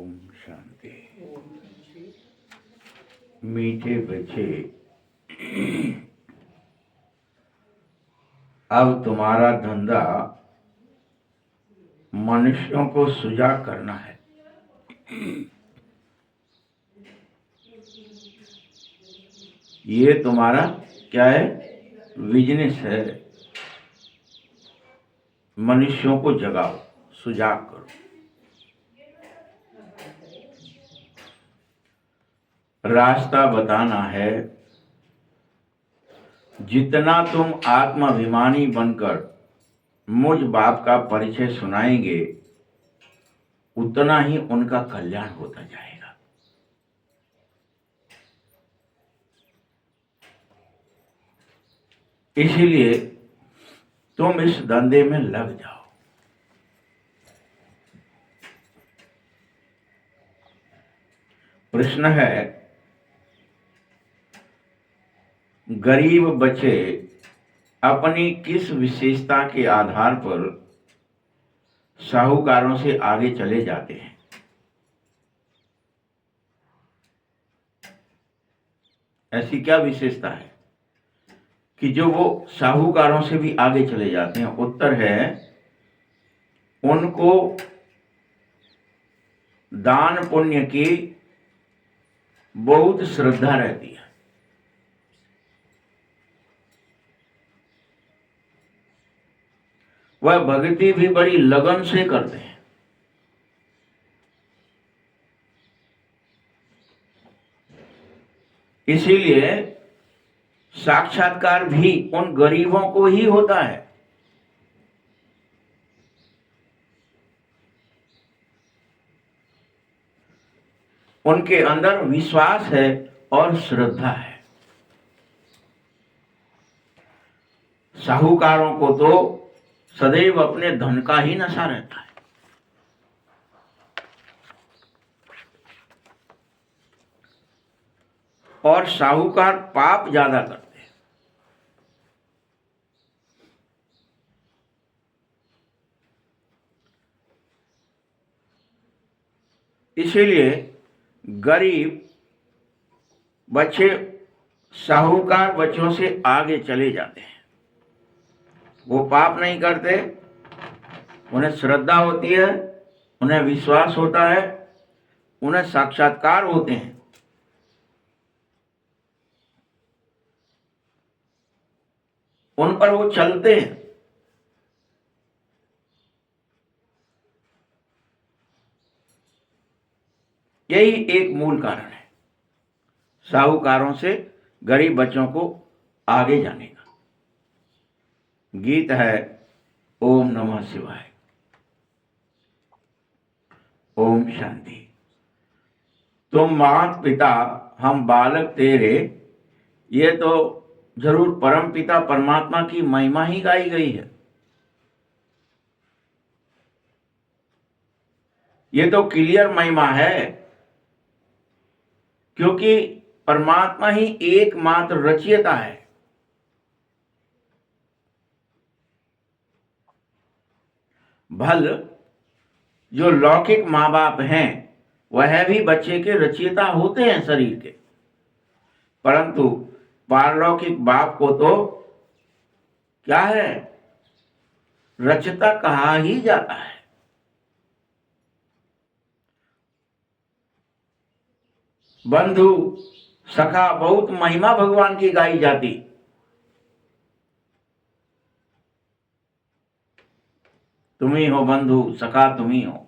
ओम शांति। मीठे बच्चे, अब तुम्हारा धंधा मनुष्यों को सुजाग करना है। ये तुम्हारा क्या है? बिजनेस है। मनुष्यों को जगाओ, सुजाग करो। रास्ता बताना है। जितना तुम आत्माभिमानी बनकर मुझ बाप का परिचय सुनाएंगे, उतना ही उनका कल्याण होता जाएगा। इसीलिए तुम इस धंधे में लग जाओ। प्रश्न है, गरीब बच्चे अपनी किस विशेषता के आधार पर साहूकारों से आगे चले जाते हैं? ऐसी क्या विशेषता है कि जो वो साहूकारों से भी आगे चले जाते हैं? उत्तर है, उनको दान पुण्य की बहुत श्रद्धा रहती है। वह भक्ति भी बड़ी लगन से करते हैं। इसीलिए साक्षात्कार भी उन गरीबों को ही होता है। उनके अंदर विश्वास है और श्रद्धा है। साहूकारों को तो सदैव अपने धन का ही नशा रहता है। और साहूकार पाप ज्यादा करते हैं। इसीलिए गरीब बच्चे साहूकार बच्चों से आगे चले जाते हैं। वो पाप नहीं करते, उन्हें श्रद्धा होती है, उन्हें विश्वास होता है, उन्हें साक्षात्कार होते हैं। उन पर वो चलते हैं। यही एक मूल कारण है साहूकारों से गरीब बच्चों को आगे जाने का। गीत है, ओम नमः शिवाय। ओम शांति। तुम मात पिता, हम बालक तेरे, ये तो जरूर परम पिता परमात्मा की महिमा ही गाई गई है। ये तो क्लियर महिमा है, क्योंकि परमात्मा ही एकमात्र रचयिता है। भल जो लौकिक माँ बाप हैं, वह भी बच्चे के रचयिता होते हैं शरीर के, परंतु पारलौकिक बाप को तो क्या है, रचयिता कहा ही जाता है। बंधु सखा, बहुत महिमा भगवान की गाई जाती। तुम ही हो बंधु सखा, तुम ही हो।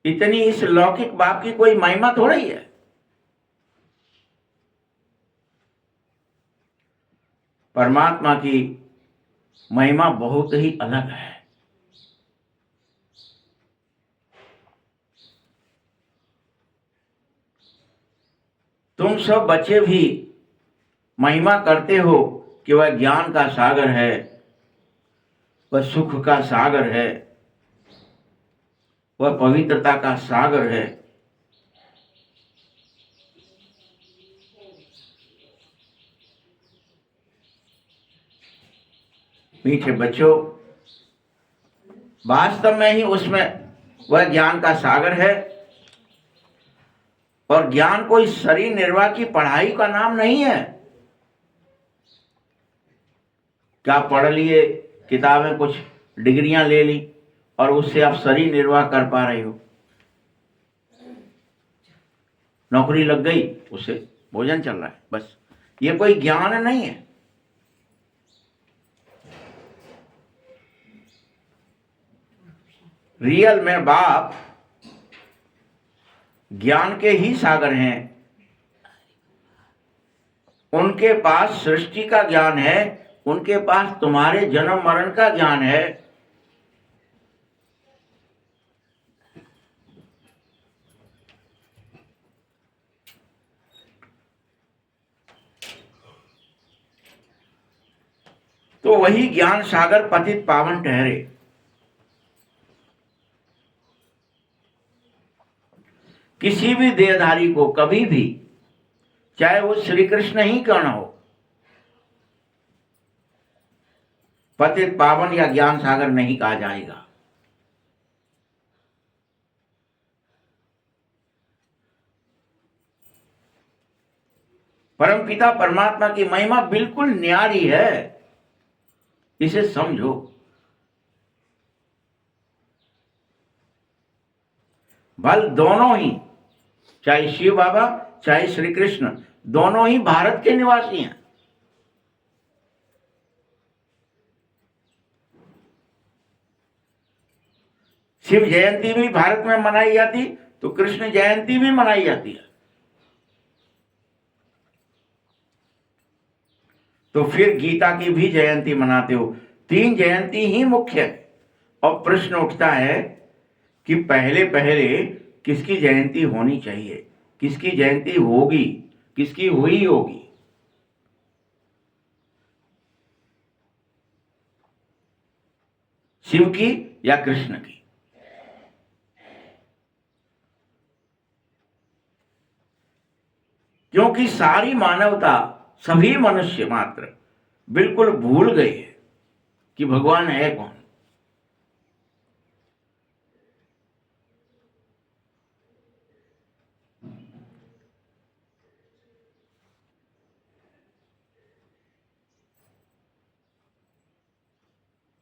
इतनी इस लौकिक बाप की कोई महिमा थोड़ी है। परमात्मा की महिमा बहुत ही अलग है। तुम सब बच्चे भी महिमा करते हो कि वह ज्ञान का सागर है, वह सुख का सागर है, वह पवित्रता का सागर है। मीठे बच्चों, वास्तव में ही उसमें वह ज्ञान का सागर है। और ज्ञान कोई शरीर निर्वाह की पढ़ाई का नाम नहीं है। क्या पढ़ लिए, किताबें कुछ डिग्रियां ले ली और उससे आप शरीर निर्वाह कर पा रहे हो, नौकरी लग गई, उससे भोजन चल रहा है, बस। ये कोई ज्ञान नहीं है। रियल में बाप ज्ञान के ही सागर हैं। उनके पास सृष्टि का ज्ञान है, उनके पास तुम्हारे जन्म मरण का ज्ञान है। तो वही ज्ञान सागर पतित पावन ठहरे। किसी भी देहधारी को कभी भी, चाहे वो श्री कृष्ण ही क्यों न हो, पतित पावन या ज्ञान सागर नहीं कहा जाएगा। परमपिता परमात्मा की महिमा बिल्कुल न्यारी है, इसे समझो। बल दोनों ही, चाहे शिव बाबा चाहे श्री कृष्ण, दोनों ही भारत के निवासी हैं। शिव जयंती भी भारत में मनाई जाती तो कृष्ण जयंती भी मनाई जाती है। तो फिर गीता की भी जयंती मनाते हो। 3 जयंती ही मुख्य है। और प्रश्न उठता है कि पहले पहले किसकी जयंती होनी चाहिए, किसकी जयंती होगी, किसकी हुई होगी। शिव की या कृष्ण की। क्योंकि सारी मानवता, सभी मनुष्य मात्र बिल्कुल भूल गए कि भगवान है कौन।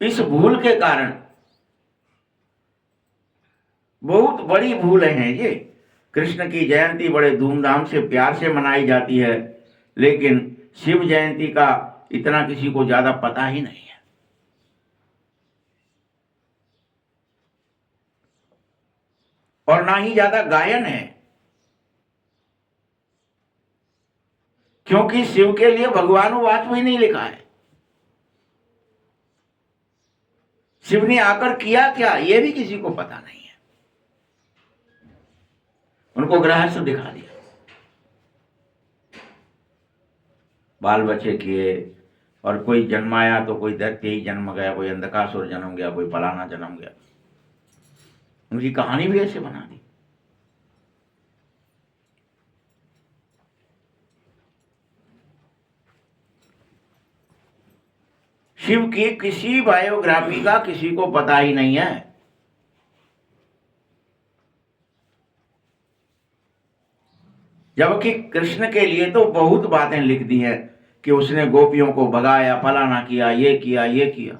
इस भूल के कारण, बहुत बड़ी भूल है ये। कृष्ण की जयंती बड़े धूमधाम से प्यार से मनाई जाती है, लेकिन शिव जयंती का इतना किसी को ज्यादा पता ही नहीं है। और ना ही ज्यादा गायन है, क्योंकि शिव के लिए भगवानुवाच भी नहीं लिखा है। शिव ने आकर किया क्या, यह भी किसी को पता नहीं है। उनको गृहस्थ दिखा दिया, बाल बच्चे किए, और कोई जन्माया तो कोई दैत्य ही जन्म गया, कोई अंधकासुर जन्म गया, कोई फलाना जन्म गया। उनकी कहानी भी ऐसे बना दी। शिव की किसी बायोग्राफी का किसी को पता ही नहीं है। जबकि कृष्ण के लिए तो बहुत बातें लिख दी हैं कि उसने गोपियों को भगाया, फलाना किया, ये किया, ये किया।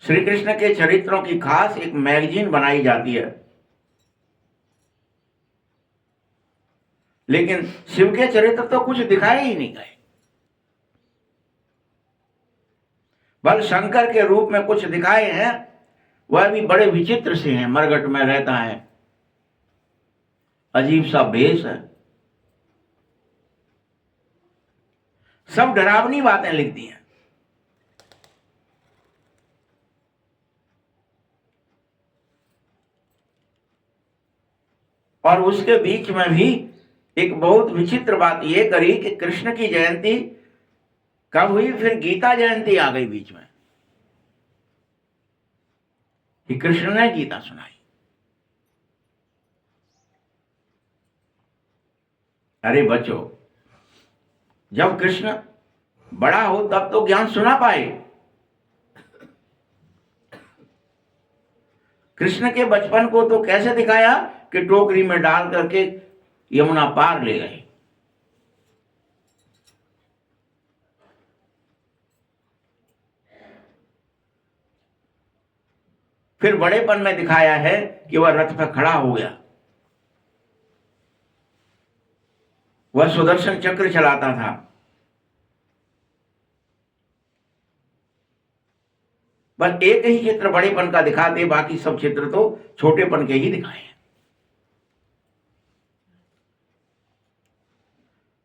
श्री कृष्ण के चरित्रों की खास एक मैगजीन बनाई जाती है, लेकिन शिव के चरित्र तो कुछ दिखाए ही नहीं गए। बल शंकर के रूप में कुछ दिखाए हैं, वह भी बड़े विचित्र से हैं। मरघट में रहता है, अजीब सा भेष है, सब डरावनी बातें लिख दी हैं। और उसके बीच में भी एक बहुत विचित्र बात यह करी कि कृष्ण की जयंती कब हुई, फिर गीता जयंती आ गई बीच में कि कृष्ण ने गीता सुनाई। अरे बच्चों, जब कृष्ण बड़ा हो तब तो ज्ञान सुना पाए। कृष्ण के बचपन को तो कैसे दिखाया कि टोकरी में डाल करके यमुना पार ले गए। फिर बड़ेपन में दिखाया है कि वह रथ पर खड़ा हो गया, वह सुदर्शन चक्र चलाता था। बस एक ही चित्र बड़ेपन का दिखाते, बाकी सब चित्र तो छोटेपन के ही दिखाए।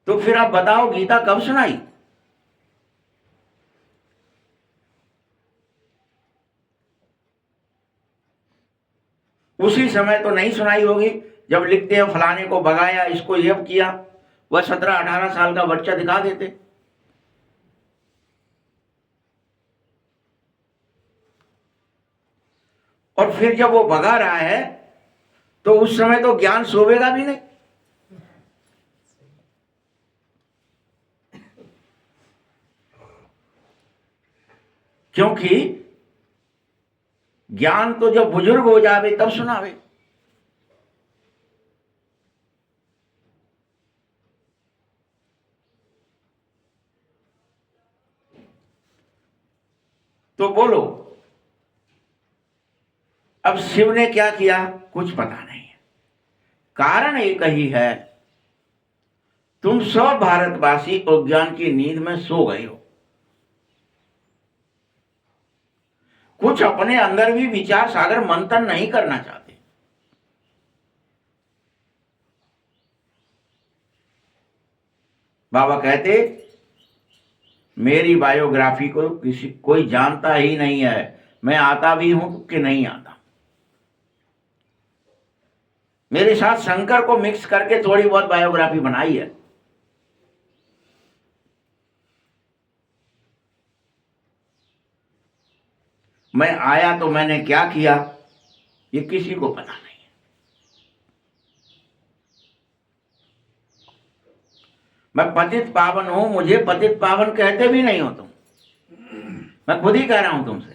तो फिर आप बताओ गीता कब सुनाई? उसी समय तो नहीं सुनाई होगी जब लिखते हैं फलाने को भगाया, इसको ये किया। वह 17-18 साल का बच्चा दिखा देते। और फिर जब वो भगा रहा है तो उस समय तो ज्ञान सोवेगा भी नहीं। क्योंकि ज्ञान तो जब बुजुर्ग हो जावे तब सुनावे। तो बोलो, अब शिव ने क्या किया कुछ पता नहीं है। कारण एक ही है, तुम सब भारतवासी अज्ञान की नींद में सो गए हो। कुछ अपने अंदर भी विचार सागर मंथन नहीं करना चाहते। बाबा कहते, मेरी बायोग्राफी को किसी कोई जानता ही नहीं है, मैं आता भी हूं कि नहीं आता। मेरे साथ शंकर को मिक्स करके थोड़ी बहुत बायोग्राफी बनाई है। मैं आया तो मैंने क्या किया ये किसी को पता नहीं। मैं पतित पावन हूं, मुझे पतित पावन कहते भी नहीं हो तुम। मैं खुद ही कह रहा हूं तुमसे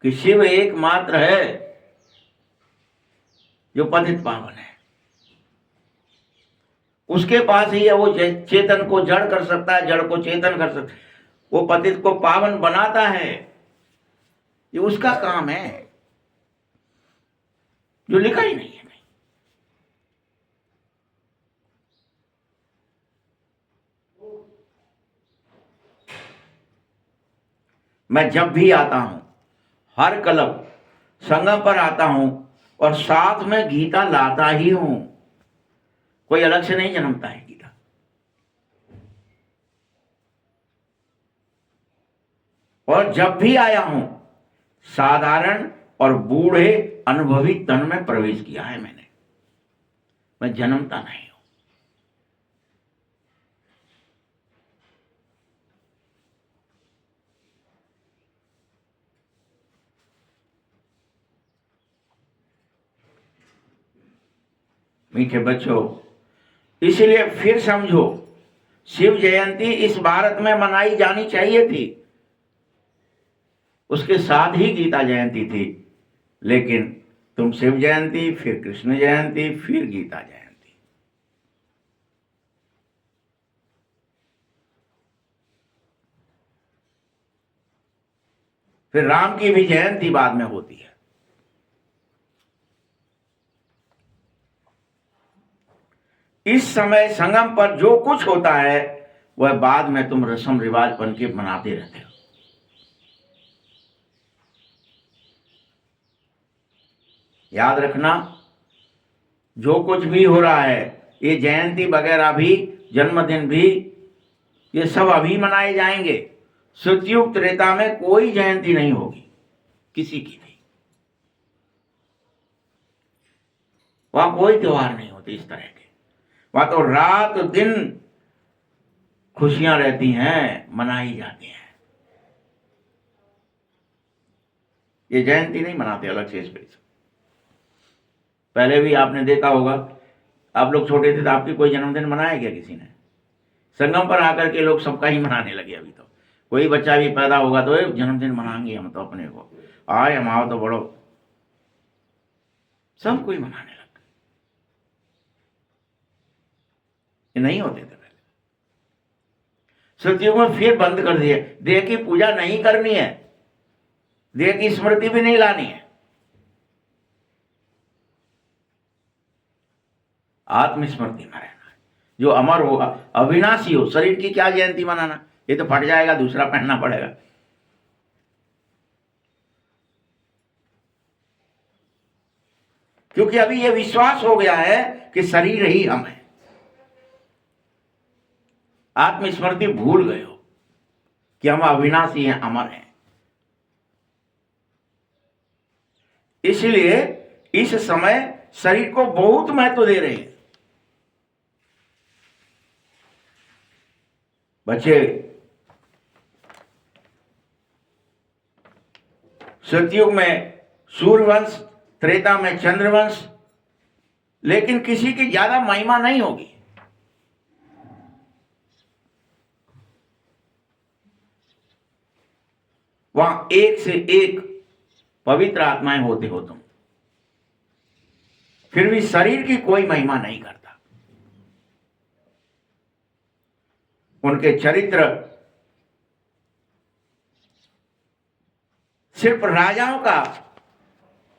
कि शिव एकमात्र है जो पतित पावन है। उसके पास ही है, वो चेतन को जड़ कर सकता है, जड़ को चेतन कर सकता है, वो पतित को पावन बनाता है। ये उसका काम है जो लिखा ही नहीं है। मैं जब भी आता हूं, हर कलब संगम पर आता हूं और साथ में गीता लाता ही हूं। कोई अलग से नहीं जन्मता है गीता। और जब भी आया हूं, साधारण और बूढ़े अनुभवी तन में प्रवेश किया है मैंने। मैं जन्मता नहीं हूं। मीठे बच्चों, इसलिए फिर समझो, शिव जयंती इस भारत में मनाई जानी चाहिए थी, उसके साथ ही गीता जयंती थी। लेकिन तुम शिव जयंती, फिर कृष्ण जयंती, फिर गीता जयंती। फिर राम की भी जयंती बाद में होती है। इस समय संगम पर जो कुछ होता है वह बाद में तुम रस्म रिवाज बन के मनाते रहते हो। याद रखना, जो कुछ भी हो रहा है, ये जयंती वगैरह भी, जन्मदिन भी, ये सब अभी मनाए जाएंगे। सतयुग त्रेता में कोई जयंती नहीं होगी किसी की भी। वहां कोई त्योहार नहीं होते इस तरह के। वहां तो रात दिन खुशियां रहती हैं, मनाई जाती हैं। ये जयंती नहीं मनाते अलग से स्पेशल। पहले भी आपने देखा होगा, आप लोग छोटे थे तो आपकी कोई जन्मदिन मनाया क्या किसी ने? संगम पर आकर के लोग सबका ही मनाने लगे। अभी तो कोई बच्चा भी पैदा होगा तो जन्मदिन मनाएंगे हम तो अपने को, आए हम आओ तो बड़ो, सब कोई मनाने लगा। ये नहीं होते थे पहले। सतयुग में फिर बंद कर दिया। देह की पूजा नहीं करनी है, देह की स्मृति भी नहीं लानी है, आत्मस्मृति में रहना है। जो अमर होगा, अविनाशी हो। शरीर की क्या जयंती मनाना, ये तो फट जाएगा, दूसरा पहनना पड़ेगा। क्योंकि अभी ये विश्वास हो गया है कि शरीर ही हम है। आत्मस्मृति भूल गए हो कि हम अविनाशी हैं, अमर हैं। इसलिए इस समय शरीर को बहुत महत्व दे रहे हैं बच्चे। सतयुग में सूर्यवंश, त्रेता में चंद्रवंश, लेकिन किसी की ज्यादा महिमा नहीं होगी। वहां एक से एक पवित्र आत्माएं होते हो तुम, फिर भी शरीर की कोई महिमा नहीं करता। उनके चरित्र सिर्फ राजाओं का,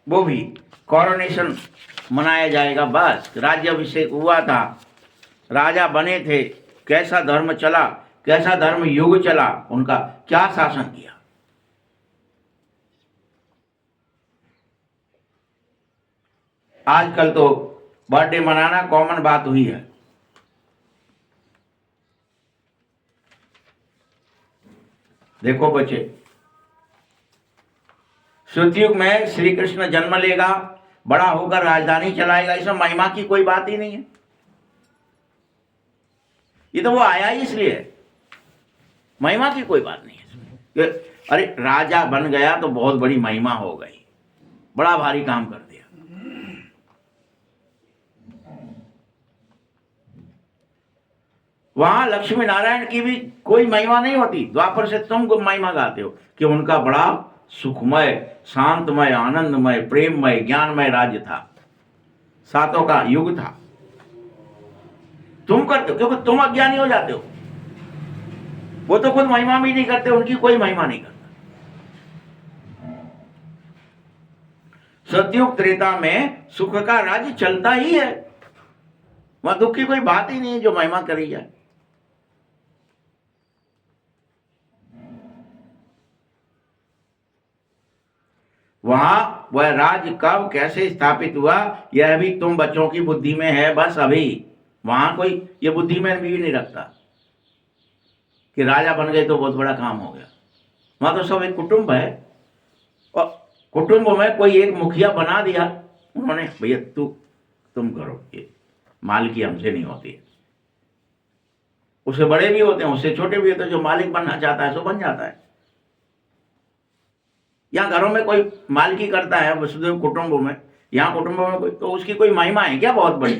वो भी कॉरोनेशन मनाया जाएगा, बस। राज्याभिषेक हुआ था, राजा बने थे, कैसा धर्म चला, कैसा धर्म युग चला, उनका क्या शासन किया। आजकल तो बर्थडे मनाना कॉमन बात हुई है। देखो बच्चे, सतयुग में श्री कृष्ण जन्म लेगा, बड़ा होकर राजधानी चलाएगा, इसमें महिमा की कोई बात ही नहीं है। ये तो वो आया ही इसलिए है, महिमा की कोई बात नहीं है इसमें। अरे राजा बन गया तो बहुत बड़ी महिमा हो गई, बड़ा भारी काम कर दिया। वहां लक्ष्मी नारायण की भी कोई महिमा नहीं होती। द्वापर से तुम महिमा गाते हो कि उनका बड़ा सुखमय, शांतमय, आनंदमय, प्रेममय, ज्ञानमय राज्य था, सातों का युग था। तुम करते हो क्योंकि तुम अज्ञानी हो जाते हो। वो तो खुद महिमा भी नहीं करते, उनकी कोई महिमा नहीं करता। सतयुग त्रेता में सुख का राज्य चलता ही है, वहां दुख की कोई बात ही नहीं है जो महिमा करी जाए। वहां वह राज्य कब कैसे स्थापित हुआ, यह भी तुम बच्चों की बुद्धि में है बस। अभी वहां कोई ये बुद्धि में भी नहीं रखता कि राजा बन गए तो बहुत बड़ा काम हो गया। वहां तो सब एक कुटुंब है, और कुटुंब में कोई एक मुखिया बना दिया उन्होंने, भैया तुम करो, ये मालिकी हमसे नहीं होती है। उससे बड़े भी होते हैं, उससे छोटे भी होते हैं। जो मालिक बनना चाहता है सो बन जाता है। यहाँ घरों में कोई मालिकी करता है, वसुदेव कुटुंबों में, यहाँ कुटुंबों में कोई, तो उसकी कोई महिमा है क्या बहुत बड़ी?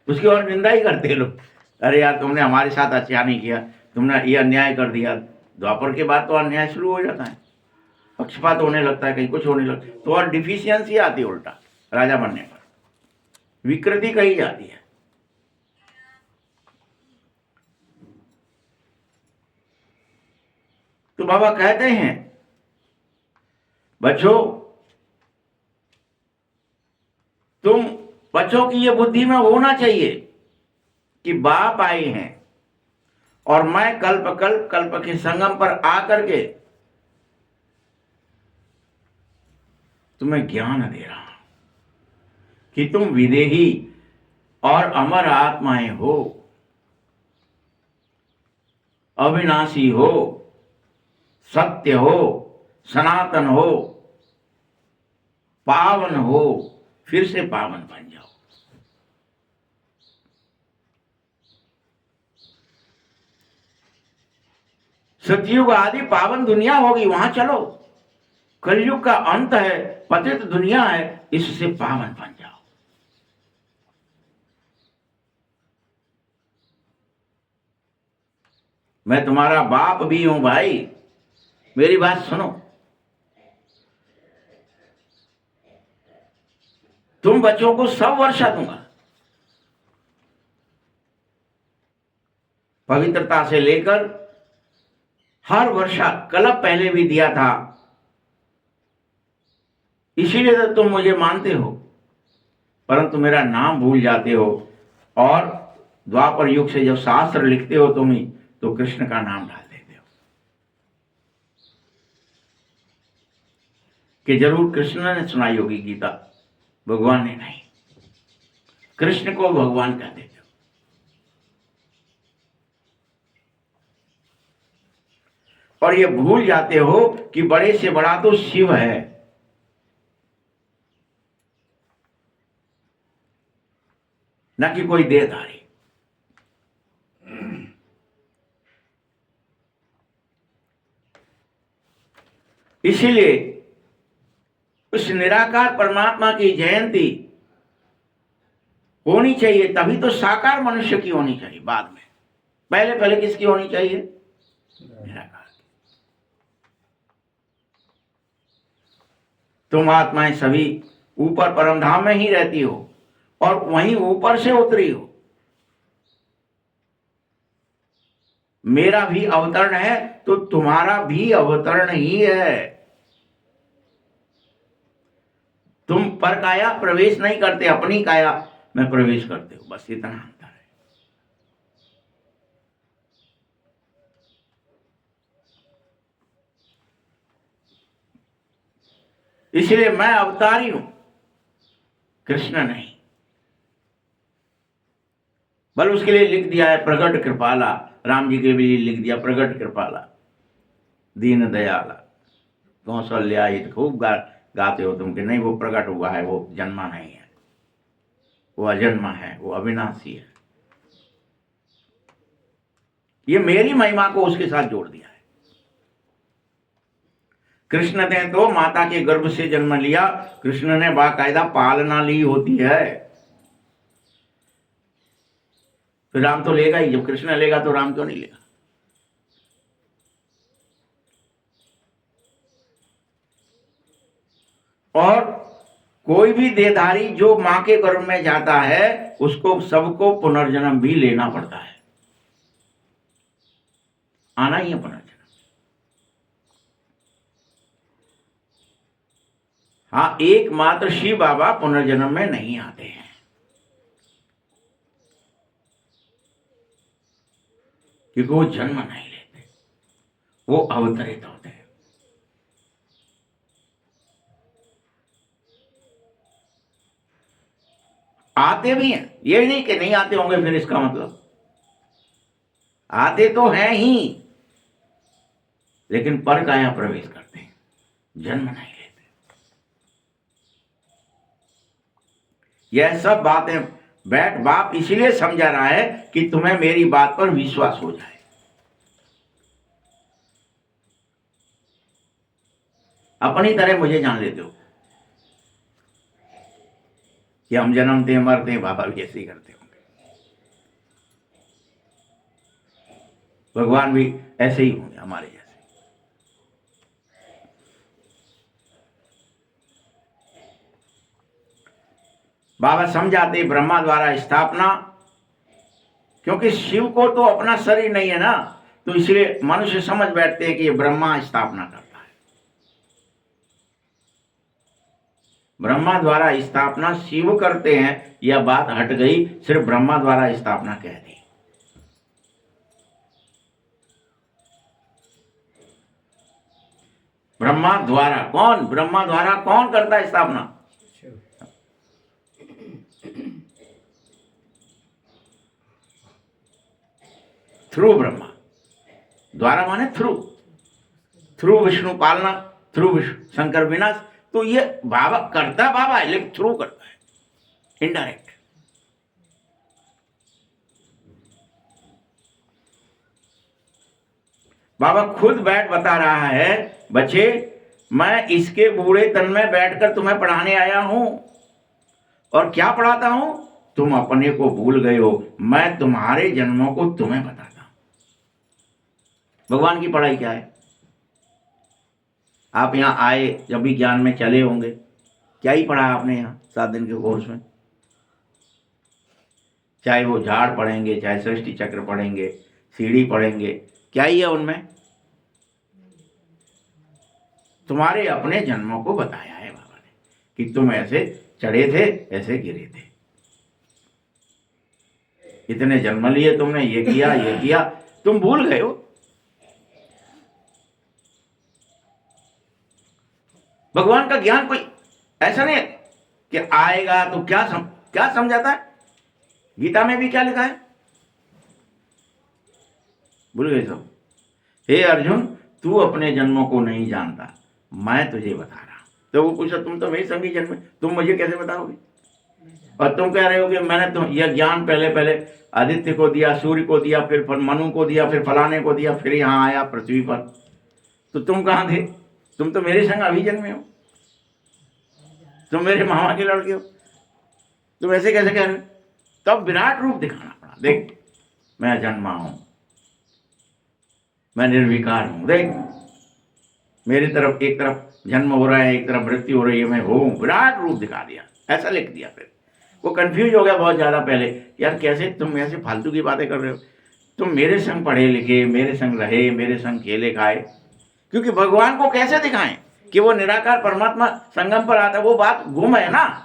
उसकी और निंदा ही करते हैं लोग। अरे यार तुमने हमारे साथ अच्छा नहीं किया, तुमने ये अन्याय कर दिया। द्वापर के बाद तो अन्याय शुरू हो जाता है, पक्षपात होने लगता है, कहीं कुछ होने लगता है, तो और डिफिशियंसी आती है उल्टा। राजा बनने पर विकृति कही जाती है। तो बाबा कहते हैं बच्चों, तुम बच्चों की ये बुद्धि में होना चाहिए कि बाप आए हैं और मैं कल्प के संगम पर आकर के तुम्हें ज्ञान दे रहा हूं कि तुम विदेही और अमर आत्माएं हो, अविनाशी हो, सत्य हो, सनातन हो, पावन हो, फिर से पावन बन जाओ। सतयुग आदि पावन दुनिया होगी, वहां चलो। कलयुग का अंत है, पतित दुनिया है, इससे पावन बन जाओ। मैं तुम्हारा बाप भी हूं भाई, मेरी बात सुनो। तुम बच्चों को सब वर्षा दूंगा, पवित्रता से लेकर हर वर्षा। कल्प पहले भी दिया था, इसीलिए तो तुम मुझे मानते हो, परंतु मेरा नाम भूल जाते हो। और द्वापर युग से जब शास्त्र लिखते हो तुम ही, तो कृष्ण का नाम डाल देते हो कि जरूर कृष्ण ने सुनाई होगी गीता, भगवान ने नहीं। कृष्ण को भगवान कह देते हो। और ये भूल जाते हो कि बड़े से बड़ा तो शिव है। न कि कोई देहधारी। इसीलिए उस निराकार परमात्मा की जयंती होनी चाहिए, तभी तो साकार मनुष्य की होनी चाहिए बाद में। पहले पहले किसकी होनी चाहिए? निराकार की। तुम आत्माएं सभी ऊपर परमधाम में ही रहती हो और वहीं ऊपर से उतरी हो। मेरा भी अवतरण है तो तुम्हारा भी अवतरण ही है। तुम पर काया प्रवेश नहीं करते, अपनी काया में प्रवेश करते हो, बस इतना अंतर है। इसलिए मैं अवतारी हूं, कृष्ण नहीं। बल उसके लिए लिख दिया है प्रगट कृपाला, राम जी के लिए लिख दिया प्रगट कृपाला दीन दयाला कौशल्या हित। खूब गाते हो तुम कि नहीं वो प्रकट हुआ है, वो जन्मा नहीं है, वो अजन्मा है, वो अविनाशी है। ये मेरी महिमा को उसके साथ जोड़ दिया है। कृष्ण ने तो माता के गर्भ से जन्म लिया, कृष्ण ने बाकायदा पालना ली होती है। तो राम तो लेगा ही, जब कृष्ण लेगा तो राम क्यों नहीं लेगा? और कोई भी देहधारी जो मां के गर्भ में जाता है, उसको सबको पुनर्जन्म भी लेना पड़ता है, आना ही है पुनर्जन्म। हाँ, एकमात्र शिव बाबा पुनर्जन्म में नहीं आते हैं, क्योंकि वो जन्म नहीं लेते, वो अवतरित होते हैं। आते भी हैं, ये नहीं कि नहीं आते होंगे, फिर इसका मतलब आते तो हैं ही, लेकिन पर काया प्रवेश करते हैं, जन्म नहीं लेते। यह सब बातें बैठ बाप इसीलिए समझा रहा है कि तुम्हें मेरी बात पर विश्वास हो जाए। अपनी तरह मुझे जान लेते हो कि हम जन्मते मरते हैं, बाबा भी ऐसे ही करते होंगे, भगवान भी ऐसे ही होंगे हमारे जैसे। बाबा समझाते ब्रह्मा द्वारा स्थापना, क्योंकि शिव को तो अपना शरीर नहीं है ना, तो इसलिए मनुष्य समझ बैठते हैं कि ये ब्रह्मा स्थापना करता है। ब्रह्मा द्वारा स्थापना शिव करते हैं, यह बात हट गई, सिर्फ ब्रह्मा द्वारा स्थापना कह दी। ब्रह्मा द्वारा कौन करता है स्थापना? थ्रू ब्रह्मा, द्वारा माने थ्रू विष्णु पालना, थ्रू विष्णु शंकर विनाश। तो ये बाबा करता बाबा है, लेकिन थ्रू करता है, इनडायरेक्ट। बाबा खुद बैठ बता रहा है, बच्चे मैं इसके बूढ़े तन में बैठकर तुम्हें पढ़ाने आया हूं, और क्या पढ़ाता हूं? तुम अपने को भूल गए हो, मैं तुम्हारे जन्मों को तुम्हें बताता हूं। भगवान की पढ़ाई क्या है? आप यहाँ आए, जब भी ज्ञान में चले होंगे, क्या ही पढ़ा आपने यहाँ 7 दिन के कोर्स में? चाहे वो झाड़ पढ़ेंगे, चाहे सृष्टि चक्र पढ़ेंगे, सीढ़ी पढ़ेंगे, क्या ही है उनमें? तुम्हारे अपने जन्मों को बताया है बाबा ने कि तुम ऐसे चढ़े थे, ऐसे गिरे थे, इतने जन्म लिए तुमने, ये किया, ये किया, तुम भूल गए हो। भगवान का ज्ञान कोई ऐसा नहीं है कि आएगा तो क्या समझाता है? गीता में भी क्या लिखा है? भूल गए सब? हे अर्जुन, तू अपने जन्मों को नहीं जानता, मैं तुझे बता रहा हूं। तो वो पूछा, तुम तो मेरी संगी जन्म, तुम मुझे कैसे बताओगे? और तुम कह रहे हो कि मैंने तुम यह ज्ञान पहले आदित्य को दिया, सूर्य को दिया, फिर मनु को दिया, फिर फलाने को दिया, फिर यहाँ आया पृथ्वी पर। तो तुम कहाँ थे? तुम तो मेरे संग अभी जन्मे हो, तुम मेरे मामा के लड़के हो, तुम ऐसे कैसे कह रहे हो? तब विराट रूप दिखाना पड़ा। देख, मैं जन्मा हूं, मैं निर्विकार हूं, देख मेरी तरफ, एक तरफ जन्म हो रहा है, एक तरफ मृत्यु हो रही है, मैं हूं। विराट रूप दिखा दिया, ऐसा लिख दिया। फिर वो कंफ्यूज हो गया बहुत ज्यादा पहले, यार कैसे तुम ऐसे फालतू की बातें कर रहे हो? तुम मेरे संग पढ़े लिखे, मेरे संग रहे, मेरे संग खेले खाए, क्योंकि भगवान को कैसे दिखाएं कि वो निराकार परमात्मा संगम पर आता है? वो बात गुम है ना,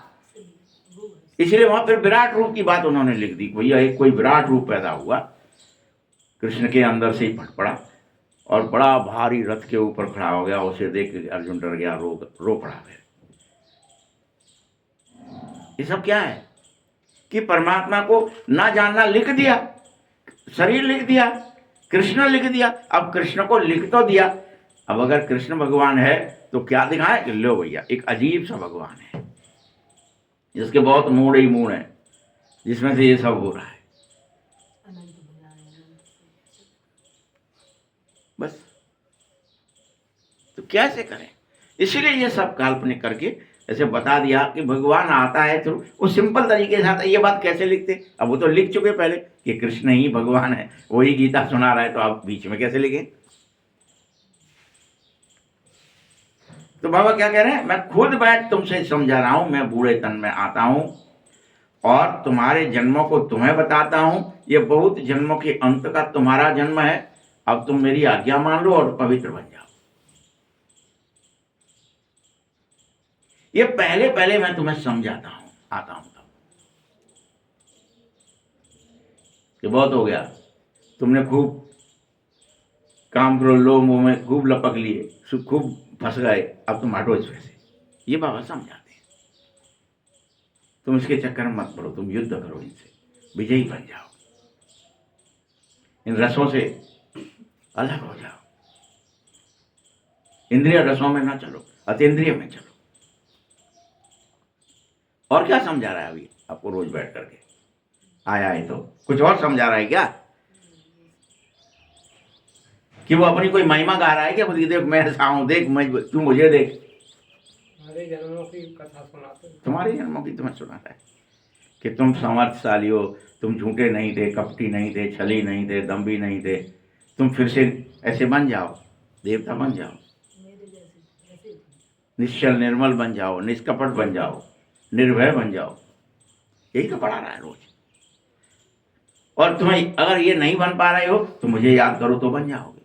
इसलिए वहां फिर विराट रूप की बात उन्होंने लिख दी। भैया एक कोई विराट रूप पैदा हुआ, कृष्ण के अंदर से ही फट पड़ा और बड़ा भारी रथ के ऊपर खड़ा हो गया। उसे देख के अर्जुन डर गया, रो पड़ा। फिर ये सब क्या है कि परमात्मा को ना जानना लिख दिया, शरीर लिख दिया, कृष्ण लिख दिया। अब कृष्ण को लिख तो दिया, अब अगर कृष्ण भगवान है तो क्या दिखाएं कि लो भैया एक अजीब सा भगवान है जिसके बहुत मूड ही मूड है, जिसमें से ये सब हो रहा है। बस तो कैसे करें? इसलिए ये सब काल्पनिक करके ऐसे बता दिया कि भगवान आता है। तो वो सिंपल तरीके से आता है। ये बात कैसे लिखते? अब वो तो लिख चुके पहले कि कृष्ण ही भगवान है, वही गीता सुना रहा है, तो आप बीच में कैसे लिखें? तो बाबा क्या कह रहे हैं? मैं खुद बैठ तुमसे समझा रहा हूं, मैं बूढ़े तन में आता हूं और तुम्हारे जन्मों को तुम्हें बताता हूं। ये बहुत जन्मों के अंत का तुम्हारा जन्म है। अब तुम मेरी आज्ञा मान लो और पवित्र बन जाओ। ये पहले मैं तुम्हें समझाता हूं, आता हूं तब। ये बहुत हो गया, तुमने खूब काम करो, लोग मुंह में खूब लपक लिए, खूब फंस गए, अब तुम हटो इसमें से। ये बाबा समझाते हैं। तुम इसके चक्कर में मत पड़ो, तुम युद्ध करो इनसे, विजयी बन जाओ, इन रसों से अलग हो जाओ, इंद्रिय रसों में ना चलो, अतीन्द्रिय में चलो। और क्या समझा रहा है अभी आपको रोज बैठ करके? आया है तो कुछ और समझा रहा है क्या? कि वो अपनी कोई महिमा गा रहा है क्या? बोलिए देख मैं ऐसा हूं, देख मैं, तू मुझे देख। हमारे जन्मों की कथा सुनाते, तुम्हारे जन्मों की तुम्हें सुनाता है कि तुम सामर्थ्यशाली हो, तुम झूठे नहीं थे, कपटी नहीं थे, छली नहीं थे, दम्भी नहीं थे। तुम फिर से ऐसे बन जाओ, देवता बन जाओ, निश्चल निर्मल बन जाओ, निष्कपट बन जाओ, निर्भय बन जाओ। यही तो पढ़ा रहा है रोज। और तुम्हें अगर ये नहीं बन पा रहे हो तो मुझे याद करो तो बन जाओगे।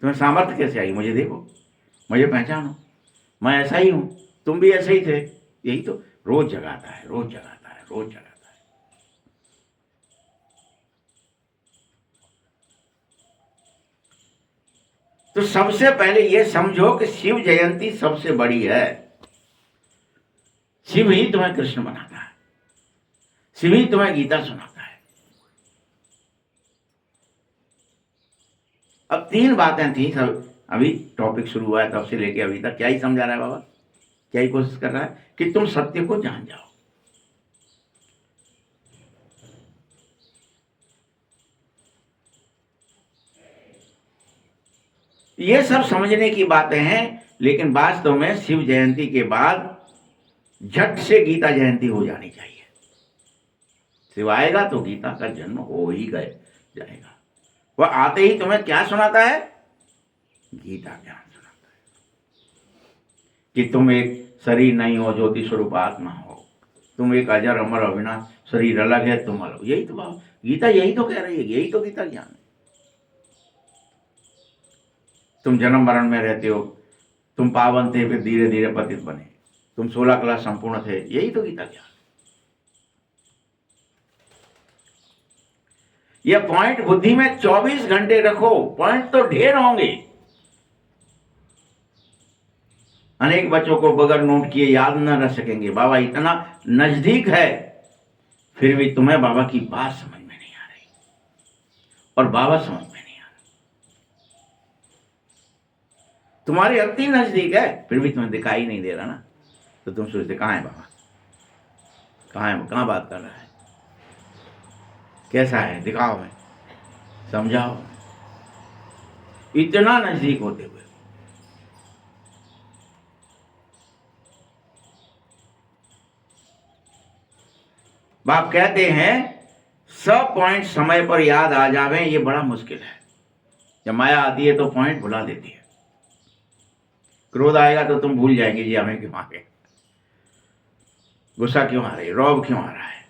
तुम्हें सामर्थ्य कैसे आई? मुझे देखो, मुझे पहचानो, मैं ऐसा ही हूं, तुम भी ऐसे ही थे। यही तो रोज जगाता है, रोज जगाता है, रोज जगाता है। तो सबसे पहले ये समझो कि शिव जयंती सबसे बड़ी है। शिव ही तुम्हें कृष्ण बनाता है, शिव ही तुम्हें गीता सुनाता है। अब 3 बातें थी सब, अभी टॉपिक शुरू हुआ है तब से लेके अभी तक क्या ही समझा रहा है बाबा, क्या ही कोशिश कर रहा है कि तुम सत्य को जान जाओ। ये सब समझने की बातें हैं, लेकिन वास्तव में शिव जयंती के बाद झट से गीता जयंती हो जानी चाहिए। शिव आएगा तो गीता का जन्म हो ही गए जाएगा। वह आते ही तुम्हें क्या सुनाता है? गीता ज्ञान सुनाता है कि तुम एक शरीर नहीं हो, ज्योति स्वरूप आत्मा हो, तुम एक अजर अमर अविनाश, शरीर अलग है, तुम अलग। यही तो बात गीता यही तो कह रही है, यही तो गीता ज्ञान है। तुम जन्म मरण में रहते हो, तुम पावन थे फिर धीरे धीरे पतित बने, तुम 16 क्लास संपूर्ण थे, यही तो गीता ज्ञान। यह पॉइंट बुद्धि में 24 घंटे रखो, पॉइंट तो ढेर होंगे। अनेक बच्चों को बगैर नोट किए याद न रह सकेंगे। बाबा इतना नजदीक है, फिर भी तुम्हें बाबा की बात समझ में नहीं आ रही और बाबा समझ में नहीं आ रहा। तुम्हारे अति नजदीक है, फिर भी तुम्हें दिखाई नहीं दे रहा ना, तो तुम सोचते कहाँ है बाबा, कहाँ है, कहाँ बात कर रहा है, कैसा है, दिखाओ है, समझाओ। इतना नजदीक होते हुए बाप कहते हैं सब पॉइंट समय पर याद आ जावे, ये बड़ा मुश्किल है। जब माया आती है तो पॉइंट भुला देती है। क्रोध आएगा तो तुम भूल जाएंगे जी हमें क्यों आ गए, गुस्सा क्यों आ रही है, रौब क्यों आ रहा है,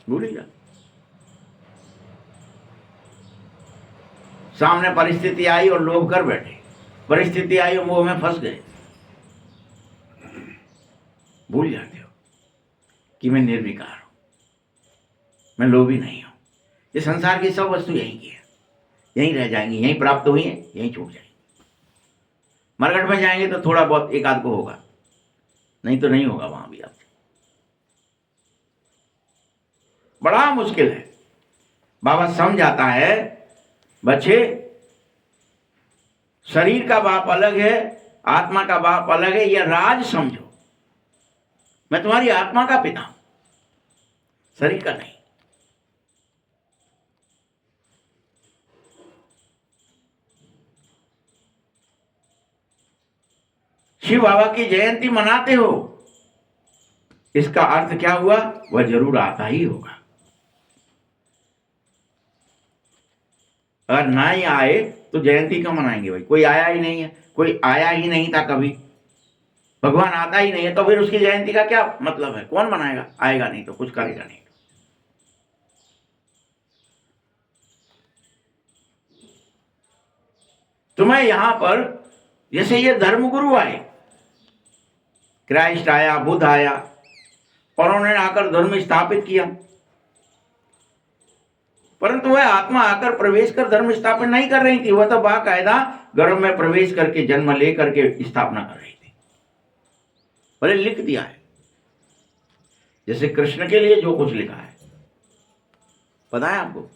भूल ही जा। सामने परिस्थिति आई और लोभ कर बैठे, परिस्थिति आई और मोह में फंस गए, भूल जाते हो कि मैं निर्विकार हूं, मैं लोभी नहीं हूं। ये संसार की सब वस्तु यहीं की है, यहीं रह जाएंगी, यहीं प्राप्त हुई है, यहीं छूट जाएंगी। मरघट में जाएंगे तो थोड़ा बहुत एक आध को होगा, नहीं तो नहीं होगा वहां भी आपसे। बड़ा मुश्किल है। बाबा समझाता है बच्चे, शरीर का बाप अलग है, आत्मा का बाप अलग है, यह राज समझो। मैं तुम्हारी आत्मा का पिता हूं, शरीर का नहीं। शिव बाबा की जयंती मनाते हो, इसका अर्थ क्या हुआ? वह जरूर आता ही होगा। अगर ना ही आए तो जयंती क्यों मनाएंगे भाई? कोई आया ही नहीं है, कोई आया ही नहीं था कभी, भगवान आता ही नहीं है, तो फिर उसकी जयंती का क्या मतलब है? कौन मनाएगा? आएगा नहीं तो कुछ करेगा नहीं। तुम्हें यहां पर जैसे ये धर्मगुरु आए, क्राइस्ट आया, बुद्ध आया और उन्होंने आकर धर्म स्थापित किया, परंतु वह आत्मा आकर प्रवेश कर धर्म स्थापन नहीं कर रही थी। वह तो बाकायदा गर्भ में प्रवेश करके जन्म लेकर के स्थापना कर रही थी। भले लिख दिया है, जैसे कृष्ण के लिए जो कुछ लिखा है, पता है आपको,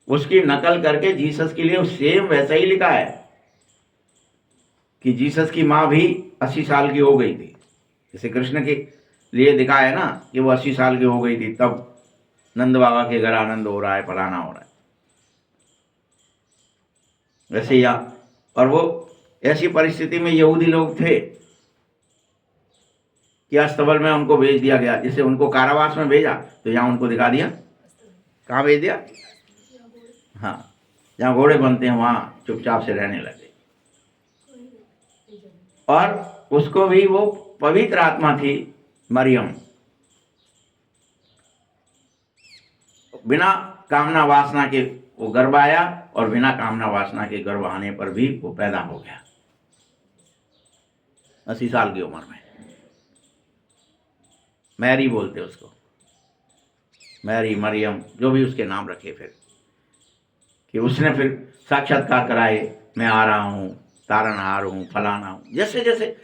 उसकी नकल करके जीसस के लिए सेम वैसा ही लिखा है कि जीसस की मां भी 80 साल की हो गई थी। जैसे कृष्ण के लिए दिखा है ना कि वो 80 साल की हो गई थी, तब नंद बाबा के घर आनंद हो रहा है, फलाना हो रहा है, वैसे यहाँ। और वो ऐसी परिस्थिति में यहूदी लोग थे कि अस्तबल में उनको भेज दिया गया। जैसे उनको कारावास में भेजा तो यहाँ उनको दिखा दिया, कहाँ भेज दिया? हाँ, जहाँ घोड़े बनते हैं वहाँ चुपचाप से रहने लगे। और उसको भी वो पवित्र आत्मा थी मरियम, बिना कामना वासना के वो गर्भ आया और बिना कामना वासना के गर्भ आने पर भी वो पैदा हो गया 80 साल की उम्र में। मैरी बोलते उसको, मैरी, मरियम, जो भी उसके नाम रखे, फिर कि उसने फिर साक्षात्कार कराए, मैं आ रहा हूँ, तारनहार हूँ, फलाना हूँ। जैसे जैसे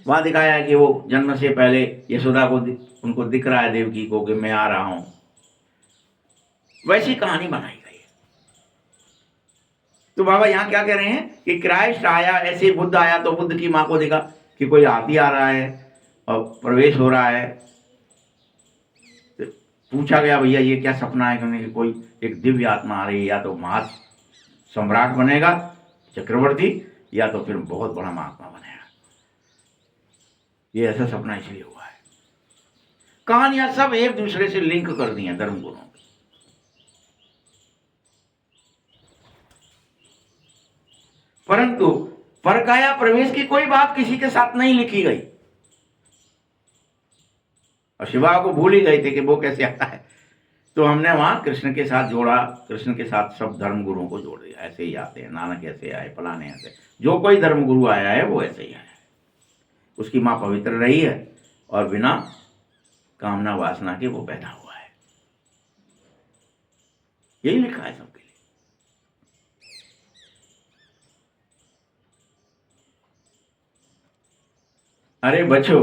वहाँ दिखाया है कि वो जन्म से पहले यशोदा को उनको दिख रहा है, देवकी को, कि मैं आ रहा हूँ, वैसी कहानी बनाई गई है। तो बाबा यहाँ क्या कह रहे हैं कि क्राइस्ट आया, ऐसे बुद्ध आया तो बुद्ध की माँ को देखा कि कोई हाथी आ रहा है और प्रवेश हो रहा है। तो पूछा गया, भैया ये क्या सपना है? कि कोई एक दिव्य आत्मा आ रही है, या तो महा सम्राट बनेगा, चक्रवर्ती, या तो फिर बहुत बड़ा महात्मा बनेगा। ये ऐसा सपना इसलिए हुआ है। कहानियां सब एक दूसरे से लिंक कर दी हैं धर्मगुरुओं की। परंतु परकाया प्रवेश की कोई बात किसी के साथ नहीं लिखी गई, और शिवा को भूल ही गए थे कि वो कैसे आता है। तो हमने वहां कृष्ण के साथ जोड़ा, कृष्ण के साथ सब धर्म गुरुओं को जोड़ दिया। ऐसे ही आते हैं, नानक ऐसे आए, फलाने ऐसे, जो कोई धर्म गुरु आया है वो ऐसे ही आया है। उसकी माँ पवित्र रही है और बिना कामना वासना के वो पैदा हुआ है। यही लिखा है सबके लिए। अरे बच्चों,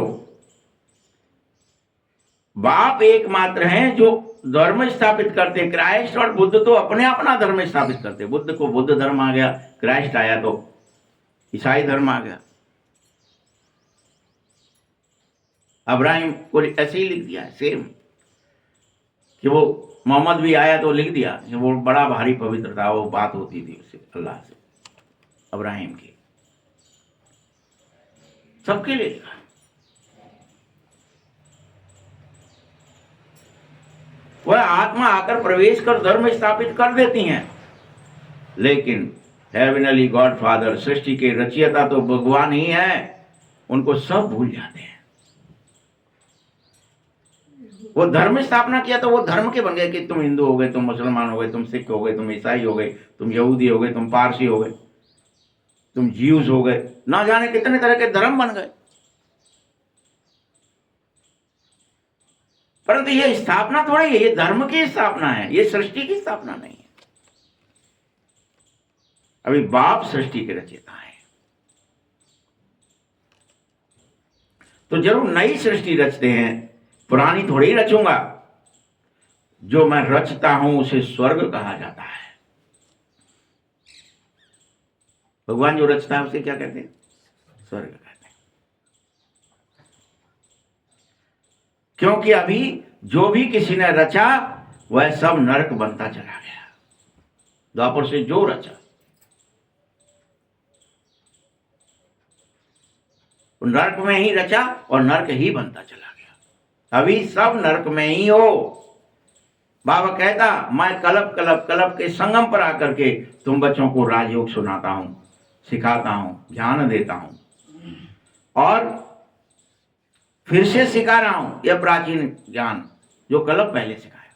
बाप एकमात्र हैं जो धर्म स्थापित करते हैं। क्राइस्ट और बुद्ध तो अपने अपना धर्म स्थापित करते हैं। बुद्ध को बुद्ध धर्म आ गया, क्राइस्ट आया तो ईसाई धर्म आ गया। अब्राहिम को ऐसे ही लिख दिया है सेम, कि वो मोहम्मद भी आया तो लिख दिया कि वो बड़ा भारी पवित्र था, वो बात होती थी उससे, अल्लाह से, अब्राहिम की। सबके लिए लिखा। वह आत्मा आकर प्रवेश कर धर्म स्थापित कर देती हैं, लेकिन हेवनली गॉड फादर, सृष्टि के रचयिता तो भगवान ही है, उनको सब भूल जाते हैं। वो धर्म स्थापना किया तो वो धर्म के बन गए कि तुम हिंदू हो गए, तुम मुसलमान हो गए, तुम सिख हो गए, तुम ईसाई हो गए, तुम यहूदी हो गए, तुम पारसी हो गए, तुम ज्यूज हो गए, ना जाने कितने तरह के धर्म बन गए। परंतु ये स्थापना थोड़ी है, ये धर्म की स्थापना है, ये सृष्टि की स्थापना नहीं है। अभी बाप सृष्टि के रचयिता है, तो जरूर नई सृष्टि रचते हैं, पुरानी थोड़ी रचूंगा। जो मैं रचता हूं उसे स्वर्ग कहा जाता है। भगवान जो रचता है उसे क्या कहते हैं? स्वर्ग कहते हैं। क्योंकि अभी जो भी किसी ने रचा वह सब नरक बनता चला गया। द्वापर से जो रचा नरक में ही रचा और नरक ही बनता चला गया। अभी सब नरक में ही हो। बाबा कहता, मैं कल्प कल्प कल्प के संगम पर आकर के तुम बच्चों को राजयोग सुनाता हूं, सिखाता हूं, ज्ञान देता हूं, और फिर से सिखा रहा हूं यह प्राचीन ज्ञान जो कल्प पहले सिखाया।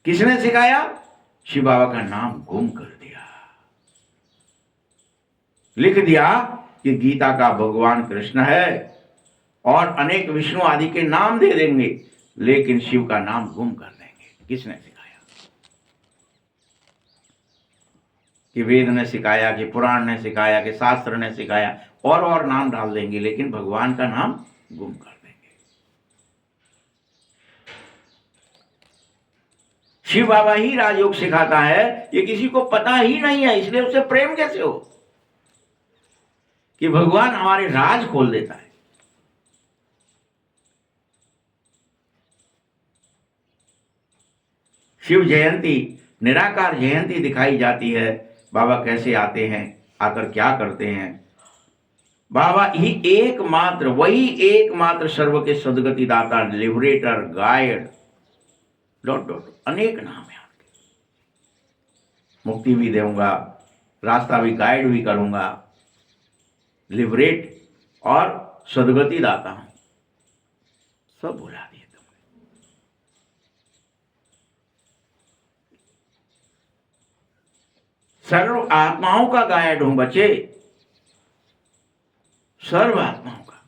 किसने सिखाया? शिव बाबा का नाम गुम कर दिया, लिख दिया कि गीता का भगवान कृष्ण है, और अनेक विष्णु आदि के नाम दे देंगे, लेकिन शिव का नाम गुम कर देंगे। किसने सिखाया? कि वेद ने सिखाया, कि पुराण ने सिखाया, कि शास्त्र ने सिखाया, और नाम डाल देंगे, लेकिन भगवान का नाम गुम कर देंगे। शिव बाबा ही राजयोग सिखाता है, ये किसी को पता ही नहीं है, इसलिए उससे प्रेम कैसे हो कि भगवान हमारे राज खोल देता है। शिव जयंती निराकार जयंती दिखाई जाती है। बाबा कैसे आते हैं, आकर क्या करते हैं? बाबा ही एकमात्र, वही एकमात्र सर्व के सदगति दाता, लिबरेटर, गाइड, डॉट डॉट अनेक नाम है आपके। मुक्ति भी दूंगा, रास्ता भी गाइड भी करूंगा, लिबरेट और सदगति दाता हूं, सब भुला दिए तुमने। सर्व आत्माओं का गाइड हूं बच्चे, सर्व आत्माओं का।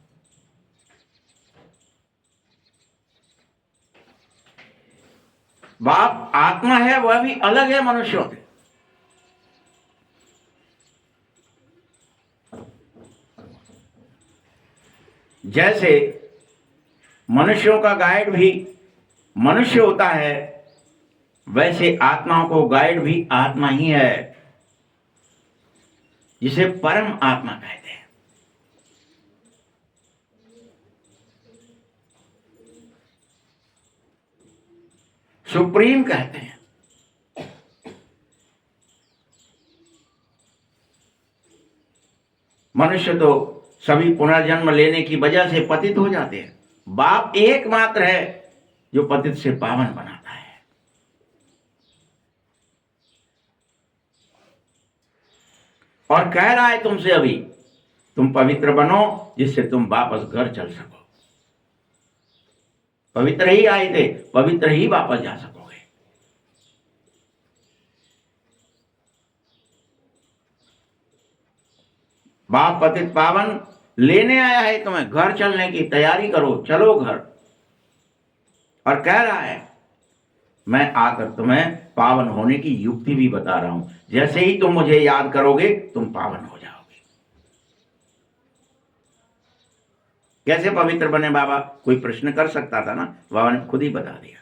बाप आत्मा है, वह भी अलग है मनुष्यों से। जैसे मनुष्यों का गाइड भी मनुष्य होता है, वैसे आत्माओं को गाइड भी आत्मा ही है, जिसे परम आत्मा कहते हैं। सुप्रीम कहते हैं। मनुष्य तो सभी पुनर्जन्म लेने की वजह से पतित हो जाते हैं। बाप एकमात्र है जो पतित से पावन बनाता है। और कह रहा है तुमसे अभी, तुम पवित्र बनो जिससे तुम वापस घर चल सको। पवित्र ही आए थे, पवित्र ही वापस जा सकोगे। बाप पतित पावन लेने आया है तुम्हें, घर चलने की तैयारी करो, चलो घर। और कह रहा है मैं आकर तुम्हें पावन होने की युक्ति भी बता रहा हूं। जैसे ही तुम मुझे याद करोगे तुम पावन हो जाओगे। कैसे पवित्र बने बाबा? कोई प्रश्न कर सकता था ना, बाबा ने खुद ही बता दिया।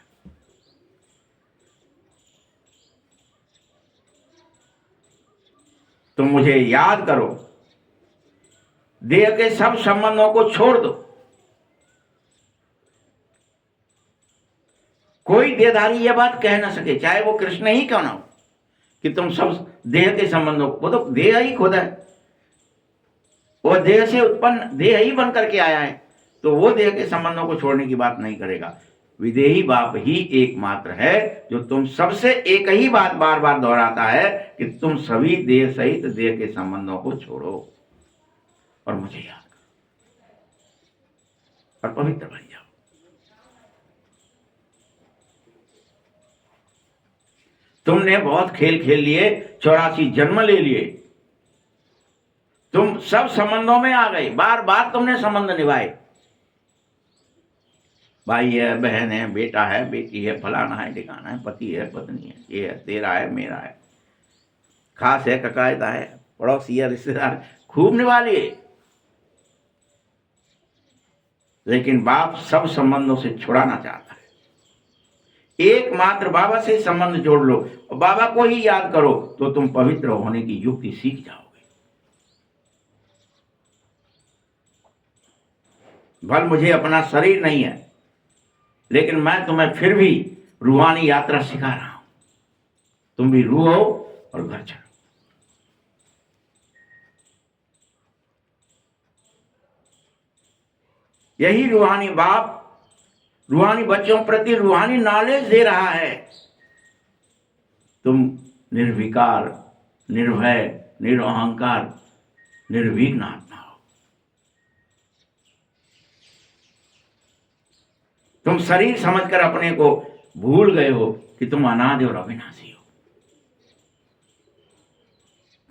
तुम मुझे याद करो, देह के सब संबंधों को छोड़ दो। कोई देहधारी यह बात कह ना सके, चाहे वो कृष्ण ही क्यों ना हो, कि तुम सब देह के संबंधों को, वो तो देह ही खुद है, वो देह से उत्पन्न, देह ही बन करके आया है, तो वो देह के संबंधों को छोड़ने की बात नहीं करेगा। विदेही बाप ही एकमात्र है जो तुम सबसे एक ही बात बार बार दोहराता है कि तुम सभी देह सहित देह के संबंधों को छोड़ो और मुझे याद करो और पवित्र बन जाओ। तुमने बहुत खेल खेल लिए, 84 जन्म ले लिए, तुम सब संबंधों में आ गए, बार बार तुमने संबंध निभाए। भाई है, बहन है, बेटा है, बेटी है, फलाना है, ठिकाना है, पति है, पत्नी है, ये है, तेरा है, मेरा है, खास है, ककायदा है, पड़ोसी है, रिश्तेदार, खूब निभा लिए। लेकिन बाप सब संबंधों से छुड़ाना चाहता है। एकमात्र बाबा से संबंध जोड़ लो और बाबा को ही याद करो तो तुम पवित्र होने की युक्ति सीख जाओगे। भल मुझे अपना शरीर नहीं है, लेकिन मैं तुम्हें फिर भी रूहानी यात्रा सिखा रहा हूं। तुम भी रूह हो और घर चलो। यही रूहानी बाप रूहानी बच्चों प्रति रूहानी नॉलेज दे रहा है। तुम निर्विकार, निर्भय, निरअहंकार, निर्विघ्न आत्मा हो। तुम शरीर समझकर अपने को भूल गए हो कि तुम अनादि और अविनाशी हो।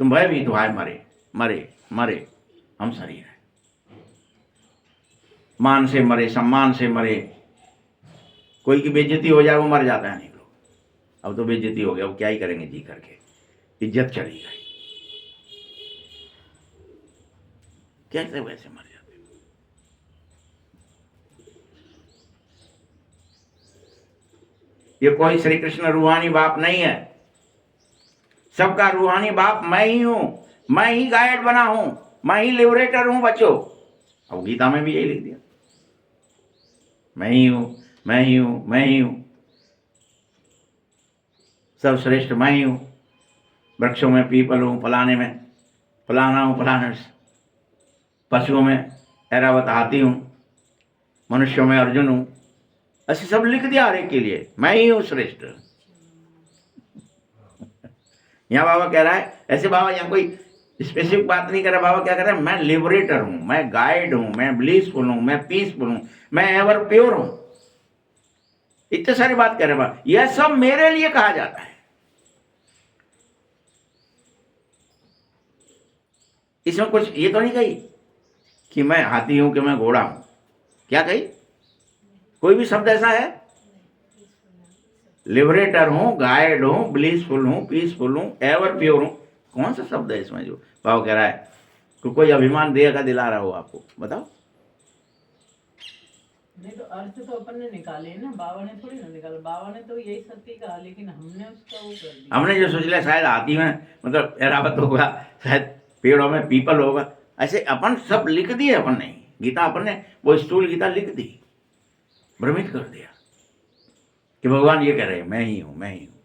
तुम भयभीत हो, आए मरे मरे मरे, हम शरीर है। मान से मरे, सम्मान से मरे, कोई की बेइज्जती हो जाए वो मर जाता है। नहीं लोग, अब तो बेइज्जती हो गया, अब क्या ही करेंगे जी करके, इज्जत चली गई, कैसे वैसे मर जाते। ये कोई श्री कृष्ण रूहानी बाप नहीं है, सबका रूहानी बाप मैं ही हूं। मैं ही गाइड बना हूं, मैं ही लिबरेटर हूं बच्चों। अब गीता में भी यही लिख दिया, मैं ही हूं, मैं ही हूं, मैं ही हूं, सर्वश्रेष्ठ मैं ही हूं। वृक्षों में पीपल हूं, फलाने में फलाना हूं, फलाने, पशुओं में ऐरावत हाथी हूं, मनुष्यों में अर्जुन हूं। ऐसे सब लिख दिया हर एक के लिए, मैं ही हूं श्रेष्ठ। यहां बाबा कह रहा है, ऐसे बाबा यहां कोई स्पेसिफिक बात नहीं कर रहा। बाबा क्या कर रहा है, मैं लिबरेटर हूं, मैं गाइड हूं, मैं ब्लिसफुल हूं, मैं पीसफुल हूं, मैं एवर प्योर हूं। इतने सारी बात कह रहे बाबा, यह सब मेरे लिए कहा जाता है। इसमें कुछ ये तो नहीं कही कि मैं हाथी हूं, कि मैं घोड़ा हूं। क्या कही? कोई भी शब्द ऐसा है? लिबरेटर हूं, गाइड हूं, ब्लिसफुल हूं, पीसफुल हूं, एवर प्योर हूं। कौन सा शब्द है इसमें जो बाबा कह रहा है कि कोई अभिमान देह का दिला रहा हो आपको? बताओ। नहीं तो अर्थ तो अपन ने निकाले ना, बाबा ने थोड़ी ना निकाला। बाबा ने तो यही सत्य कहा, लेकिन हमने उसका वो कर दिया। हमने जो सोच लिया शायद हाथी में मतलब ऐरावत होगा, शायद पेड़ों में पीपल होगा, ऐसे अपन सब लिख दिए। अपन नहीं, गीता अपन ने वो स्थूल गीता लिख दी, भ्रमित कर दिया कि भगवान ये कह रहे हैं मैं ही हूं, मैं ही हूं।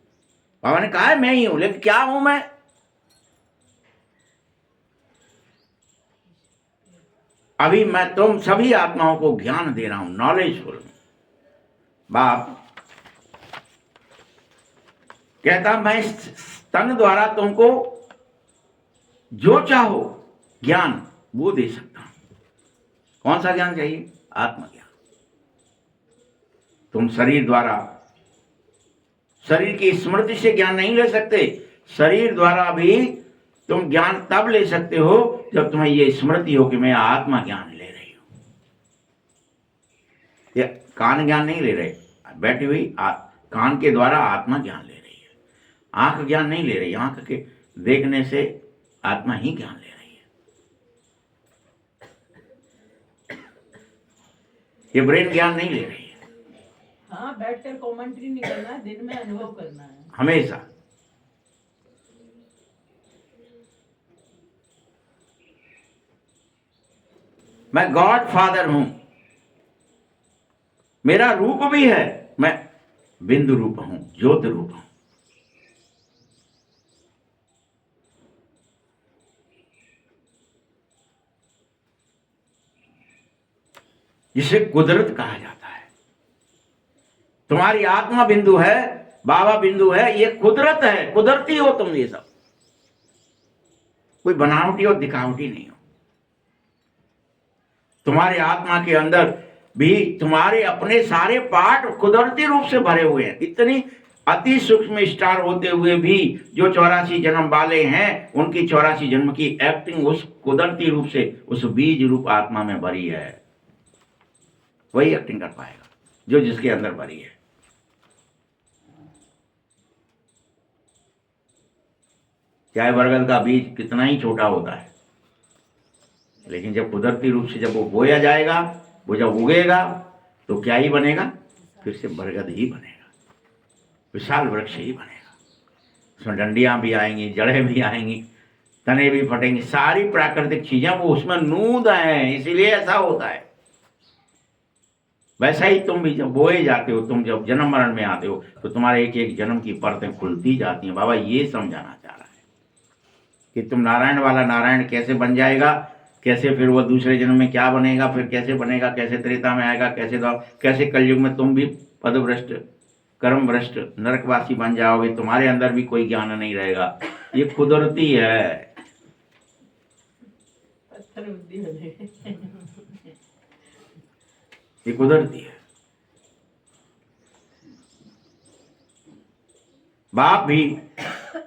बाबा ने कहा है मैं ही हूं, लेकिन क्या हूं मैं? अभी मैं तुम सभी आत्माओं को ज्ञान दे रहा हूं, नॉलेजफुल हूं। बाप कहता मैं स्तन द्वारा तुमको जो चाहो ज्ञान वो दे सकता हूं। कौन सा ज्ञान चाहिए? आत्मज्ञान। तुम शरीर द्वारा, शरीर की स्मृति से ज्ञान नहीं ले सकते। शरीर द्वारा भी तुम ज्ञान तब ले सकते हो जब तुम्हें ये स्मृति हो कि मैं आत्मा ज्ञान ले रही हूं। ये कान ज्ञान नहीं ले रहे, बैठी हुई कान के द्वारा आत्मा ज्ञान ले रही है। आंख ज्ञान नहीं ले रही, आंख के देखने से आत्मा ही ज्ञान ले रही है। ये ब्रेन ज्ञान नहीं ले रही है। हाँ, बैठकर कमेंट्री नहीं करना है, दिन में अनुभव करना है हमेशा। मैं गॉड फादर हूं, मेरा रूप भी है, मैं बिंदु रूप हूं, ज्योति रूप हूं। जिसे कुदरत कहा जाता है। तुम्हारी आत्मा बिंदु है, बाबा बिंदु है, ये कुदरत है, कुदरती हो तुम। ये सब कोई बनावटी और दिखावटी नहीं हो। तुम्हारी आत्मा के अंदर भी तुम्हारे अपने सारे पार्ट कुदरती रूप से भरे हुए हैं। इतनी अति सूक्ष्म स्टार होते हुए भी जो 84 जन्म वाले हैं, उनकी 84 जन्म की एक्टिंग उस कुदरती रूप से, उस बीज रूप आत्मा में भरी है। वही एक्टिंग कर पाएगा जो जिसके अंदर भरी है। चाहे बरगद का बीज कितना ही छोटा होता है, लेकिन जब कुदरती रूप से जब वो बोया जाएगा, वो जब उगेगा तो क्या ही बनेगा? फिर से बरगद ही बनेगा, विशाल वृक्ष ही बनेगा। उसमें डंडियां भी आएंगी, जड़ें भी आएंगी, तने भी फटेंगी, सारी प्राकृतिक चीजें वो उसमें नूद हैं, इसीलिए ऐसा होता है। वैसा ही तुम भी जब बोए जाते हो, तुम जब जन्म मरण में आते हो, तो तुम्हारे एक एक जन्म की परतें खुलती जाती हैं। बाबा ये समझाना चाह रहा है कि तुम नारायण वाला नारायण कैसे बन जाएगा, कैसे फिर वो दूसरे जन्म में क्या बनेगा, फिर कैसे बनेगा, कैसे त्रेता में आएगा, कैसे कलयुग में तुम भी पदभ्रष्ट, कर्म भ्रष्ट, नरकवासी बन जाओगे। तुम्हारे अंदर भी कोई ज्ञान नहीं रहेगा। ये कुदरती है। पत्थर बुद्धि बने। ये कुदरती है। बाप भी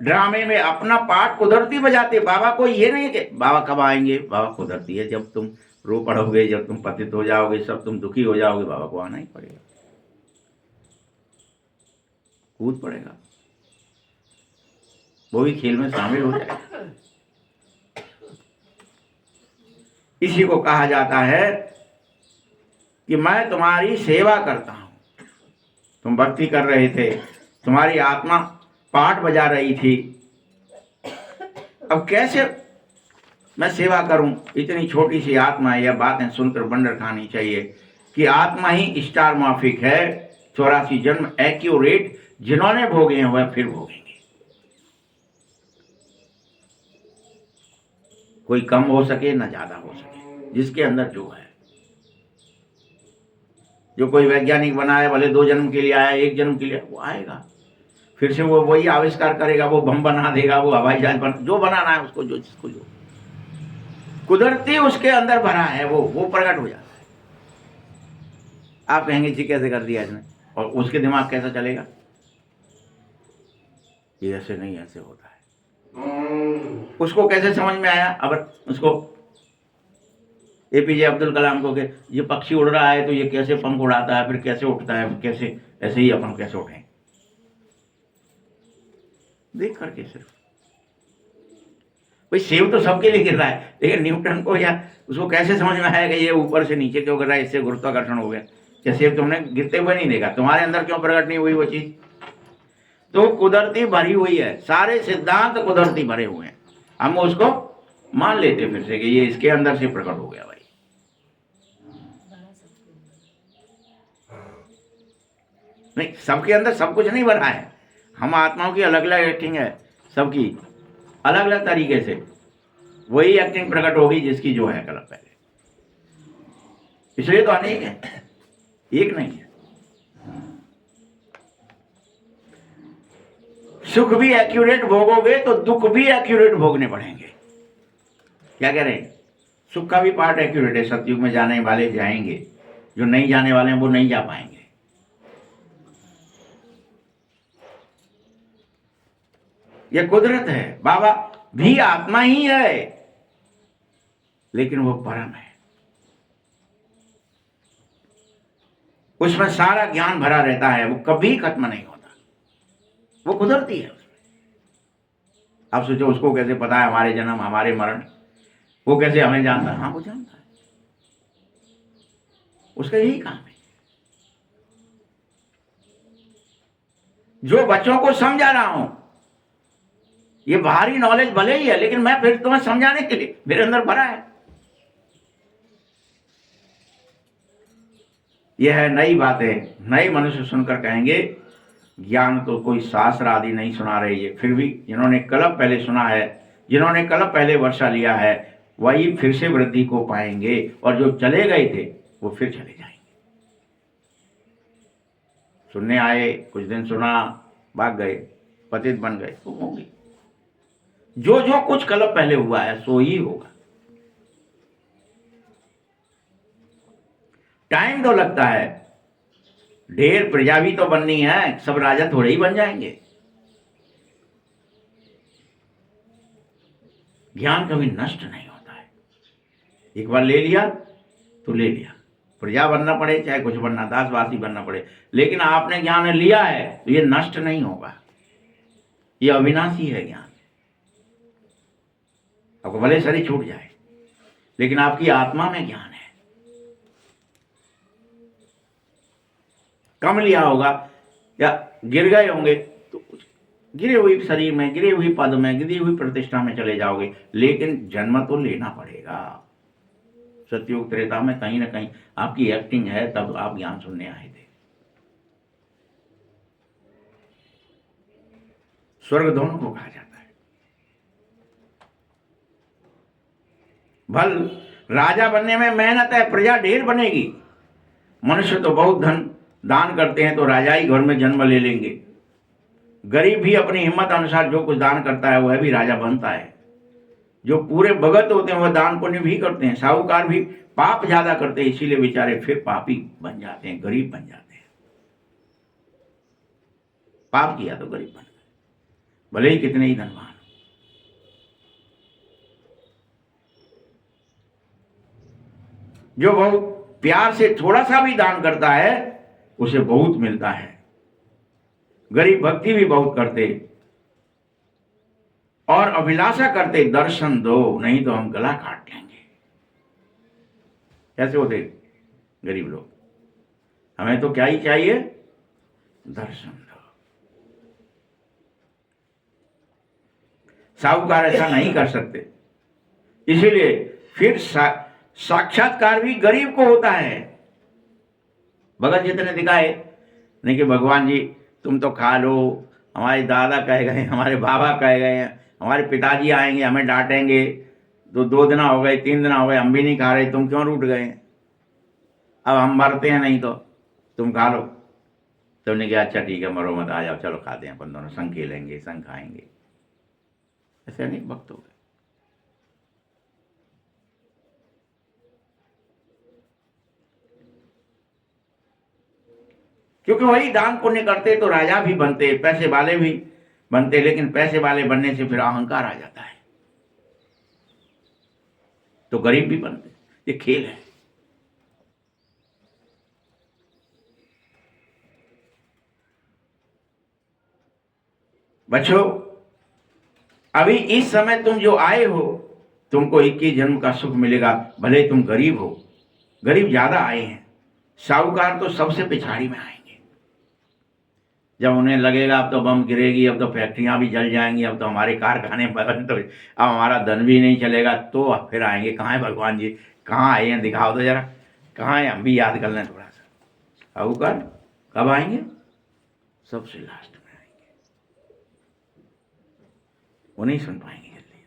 ड्रामे में अपना पार्ट कुदरती बजाते। बाबा को ये नहीं कि बाबा कब आएंगे, बाबा कुदरती है। जब तुम रो पड़ोगे, जब तुम पतित हो जाओगे, सब तुम दुखी हो जाओगे, बाबा को आना ही पड़ेगा, कूद पड़ेगा, वो भी खेल में शामिल हो जाएगा। इसी को कहा जाता है कि मैं तुम्हारी सेवा करता हूं। तुम भक्ति कर रहे थे, तुम्हारी आत्मा पाठ बजा रही थी, अब कैसे मैं सेवा करूं? इतनी छोटी सी आत्मा है। यह बातें सुनकर बंडर खानी चाहिए कि आत्मा ही स्टार माफिक है। 84 जन्म एक्यूरेट जिन्होंने भोगे हैं वह फिर भोगेंगे। कोई कम हो सके ना ज्यादा हो सके, जिसके अंदर जो है। जो कोई वैज्ञानिक बना है, भले 2 जन्म के लिए आया, 1 जन्म के लिए, वो आएगा फिर से वो वही आविष्कार करेगा, वो बम बना देगा, वो हवाई जहाज जो बनाना है उसको, जो जिसको जो कुदरती उसके अंदर भरा है, वो प्रकट हो जाता है। आप कहेंगे जी कैसे कर दिया इसने, और उसके दिमाग कैसा चलेगा? ये ऐसे नहीं, ऐसे होता है। उसको कैसे समझ में आया? अब उसको एपीजे अब्दुल कलाम को कि ये पक्षी उड़ रहा है तो ये कैसे पंख उड़ाता है, फिर कैसे उठता है, कैसे, ऐसे ही अपन कैसे उठें, देख करके सिर्फ। भाई सेब तो सबके लिए गिर रहा है, लेकिन न्यूटन को या उसको कैसे समझ में आया कि ये ऊपर से नीचे क्यों गिर रहा है, इससे गुरुत्वाकर्षण हो गया? क्या सेब तुमने गिरते हुए नहीं देखा? तुम्हारे अंदर क्यों प्रकट नहीं हुई वो चीज? तो कुदरती भरी हुई है, सारे सिद्धांत कुदरती भरे हुए हैं। हम उसको मान लेते फिर से कि ये इसके अंदर से प्रकट हो गया। भाई नहीं, सबके अंदर सब कुछ नहीं भरा है। हम आत्माओं की अलग अलग एक्टिंग है, सबकी अलग अलग तरीके से वही एक्टिंग प्रकट होगी जिसकी जो है कल पहले। इसलिए तो अनेक है, एक नहीं है। सुख भी एक्यूरेट भोगोगे तो दुख भी एक्यूरेट भोगने पड़ेंगे। क्या कह रहे हैं? सुख का भी पार्ट एक्यूरेट है, सतयुग में जाने वाले जाएंगे, जो नहीं जाने वाले हैं वो नहीं जा पाएंगे। ये कुदरत है। बाबा भी आत्मा ही है, लेकिन वो परम है, उसमें सारा ज्ञान भरा रहता है, वो कभी खत्म नहीं होता, वो कुदरती है उसमें। आप सोचो उसको कैसे पता है हमारे जन्म हमारे मरण, वो कैसे हमें जानता है? हाँ वो जानता है, उसका यही काम है। जो बच्चों को समझा रहा हूं, ये बाहरी नॉलेज भले ही है, लेकिन मैं फिर तुम्हें समझाने के लिए मेरे अंदर भरा है। यह है नई बातें। नए मनुष्य सुनकर कहेंगे ज्ञान तो कोई शास्त्र आदि नहीं सुना रही है, फिर भी जिन्होंने कल्प पहले सुना है, जिन्होंने कल्प पहले वर्षा लिया है, वही फिर से वृद्धि को पाएंगे, और जो चले गए थे वो फिर चले जाएंगे। सुनने आए, कुछ दिन सुना, भाग गए, पतित बन गए, तो होंगे। जो जो कुछ कल्प पहले हुआ है सो ही होगा। टाइम तो लगता है, ढेर प्रजा भी तो बननी है, सब राजा थोड़े ही बन जाएंगे। ज्ञान कभी नष्ट नहीं होता है, एक बार ले लिया तो ले लिया। प्रजा बनना पड़े चाहे कुछ बनना, दासवासी बनना पड़े, लेकिन आपने ज्ञान लिया है तो ये नष्ट नहीं होगा, ये अविनाशी है ज्ञान। आपको भले शरीर छूट जाए, लेकिन आपकी आत्मा में ज्ञान है। कम लिया होगा या गिर गए होंगे तो गिरे हुई शरीर में, गिरे हुई पद में, गिरी हुई प्रतिष्ठा में चले जाओगे, लेकिन जन्म तो लेना पड़ेगा। सतयुग त्रेता में कहीं ना कहीं आपकी एक्टिंग है, तब आप ज्ञान सुनने आए थे। स्वर्ग दोनों को कहा जाता है। भल राजा बनने में मेहनत है, प्रजा ढेर बनेगी। मनुष्य तो बहुत धन दान करते हैं तो राजा ही घर में जन्म ले लेंगे। गरीब भी अपनी हिम्मत अनुसार जो कुछ दान करता है वह भी राजा बनता है। जो पूरे भगत होते हैं वह दान पुण्य भी करते हैं। साहूकार भी पाप ज्यादा करते हैं, इसीलिए बेचारे फिर पापी बन जाते हैं, गरीब बन जाते हैं। पाप किया तो गरीब बन गए, भले ही कितने ही धनवान। जो बहुत प्यार से थोड़ा सा भी दान करता है उसे बहुत मिलता है। गरीब भक्ति भी बहुत करते और अभिलाषा करते, दर्शन दो नहीं तो हम गला काट लेंगे। कैसे होते गरीब लोग? हमें तो क्या ही चाहिए? दर्शन दो। साहूकार ऐसा नहीं कर सकते, इसीलिए फिर साक्षात्कार भी गरीब को होता है। भगत जितने दिखाए नहीं कि भगवान जी तुम तो खा लो, हमारे दादा कह गए, हमारे बाबा कह गए, हमारे पिताजी आएंगे हमें डांटेंगे, तो 2 दिन हो गए 3 दिन हो गए हम भी नहीं खा रहे, तुम क्यों रूठ गए? अब हम मरते हैं नहीं तो तुम खा लो। तुमने कहा अच्छा ठीक है मरो मत, आ जाओ चलो खाते हैं, अपन दोनों संग खेलेंगे, संग खाएंगे। ऐसे अनेक भक्त हो गए। क्योंकि वही दान पुण्य करते तो राजा भी बनते, पैसे वाले भी बनते, लेकिन पैसे वाले बनने से फिर अहंकार आ जाता है तो गरीब भी बनते। ये खेल है। बच्चों अभी इस समय तुम जो आए हो, तुमको 21 जन्म का सुख मिलेगा, भले तुम गरीब हो। गरीब ज्यादा आए हैं, साहूकार तो सबसे पिछाड़ी में आएंगे। जब उन्हें लगेगा अब तो बम गिरेगी, अब तो फैक्ट्रियां भी जल जाएंगी, अब तो हमारे कारखाने बंद, तो अब हमारा धन भी नहीं चलेगा, तो फिर आएंगे। कहाँ है भगवान जी, कहाँ आए हैं, दिखाओ तो जरा, कहाँ है, हम भी याद कर लें थोड़ा सा। साहूकार कब आएंगे? सबसे लास्ट में आएंगे, वो नहीं सुन पाएंगे जल्दी।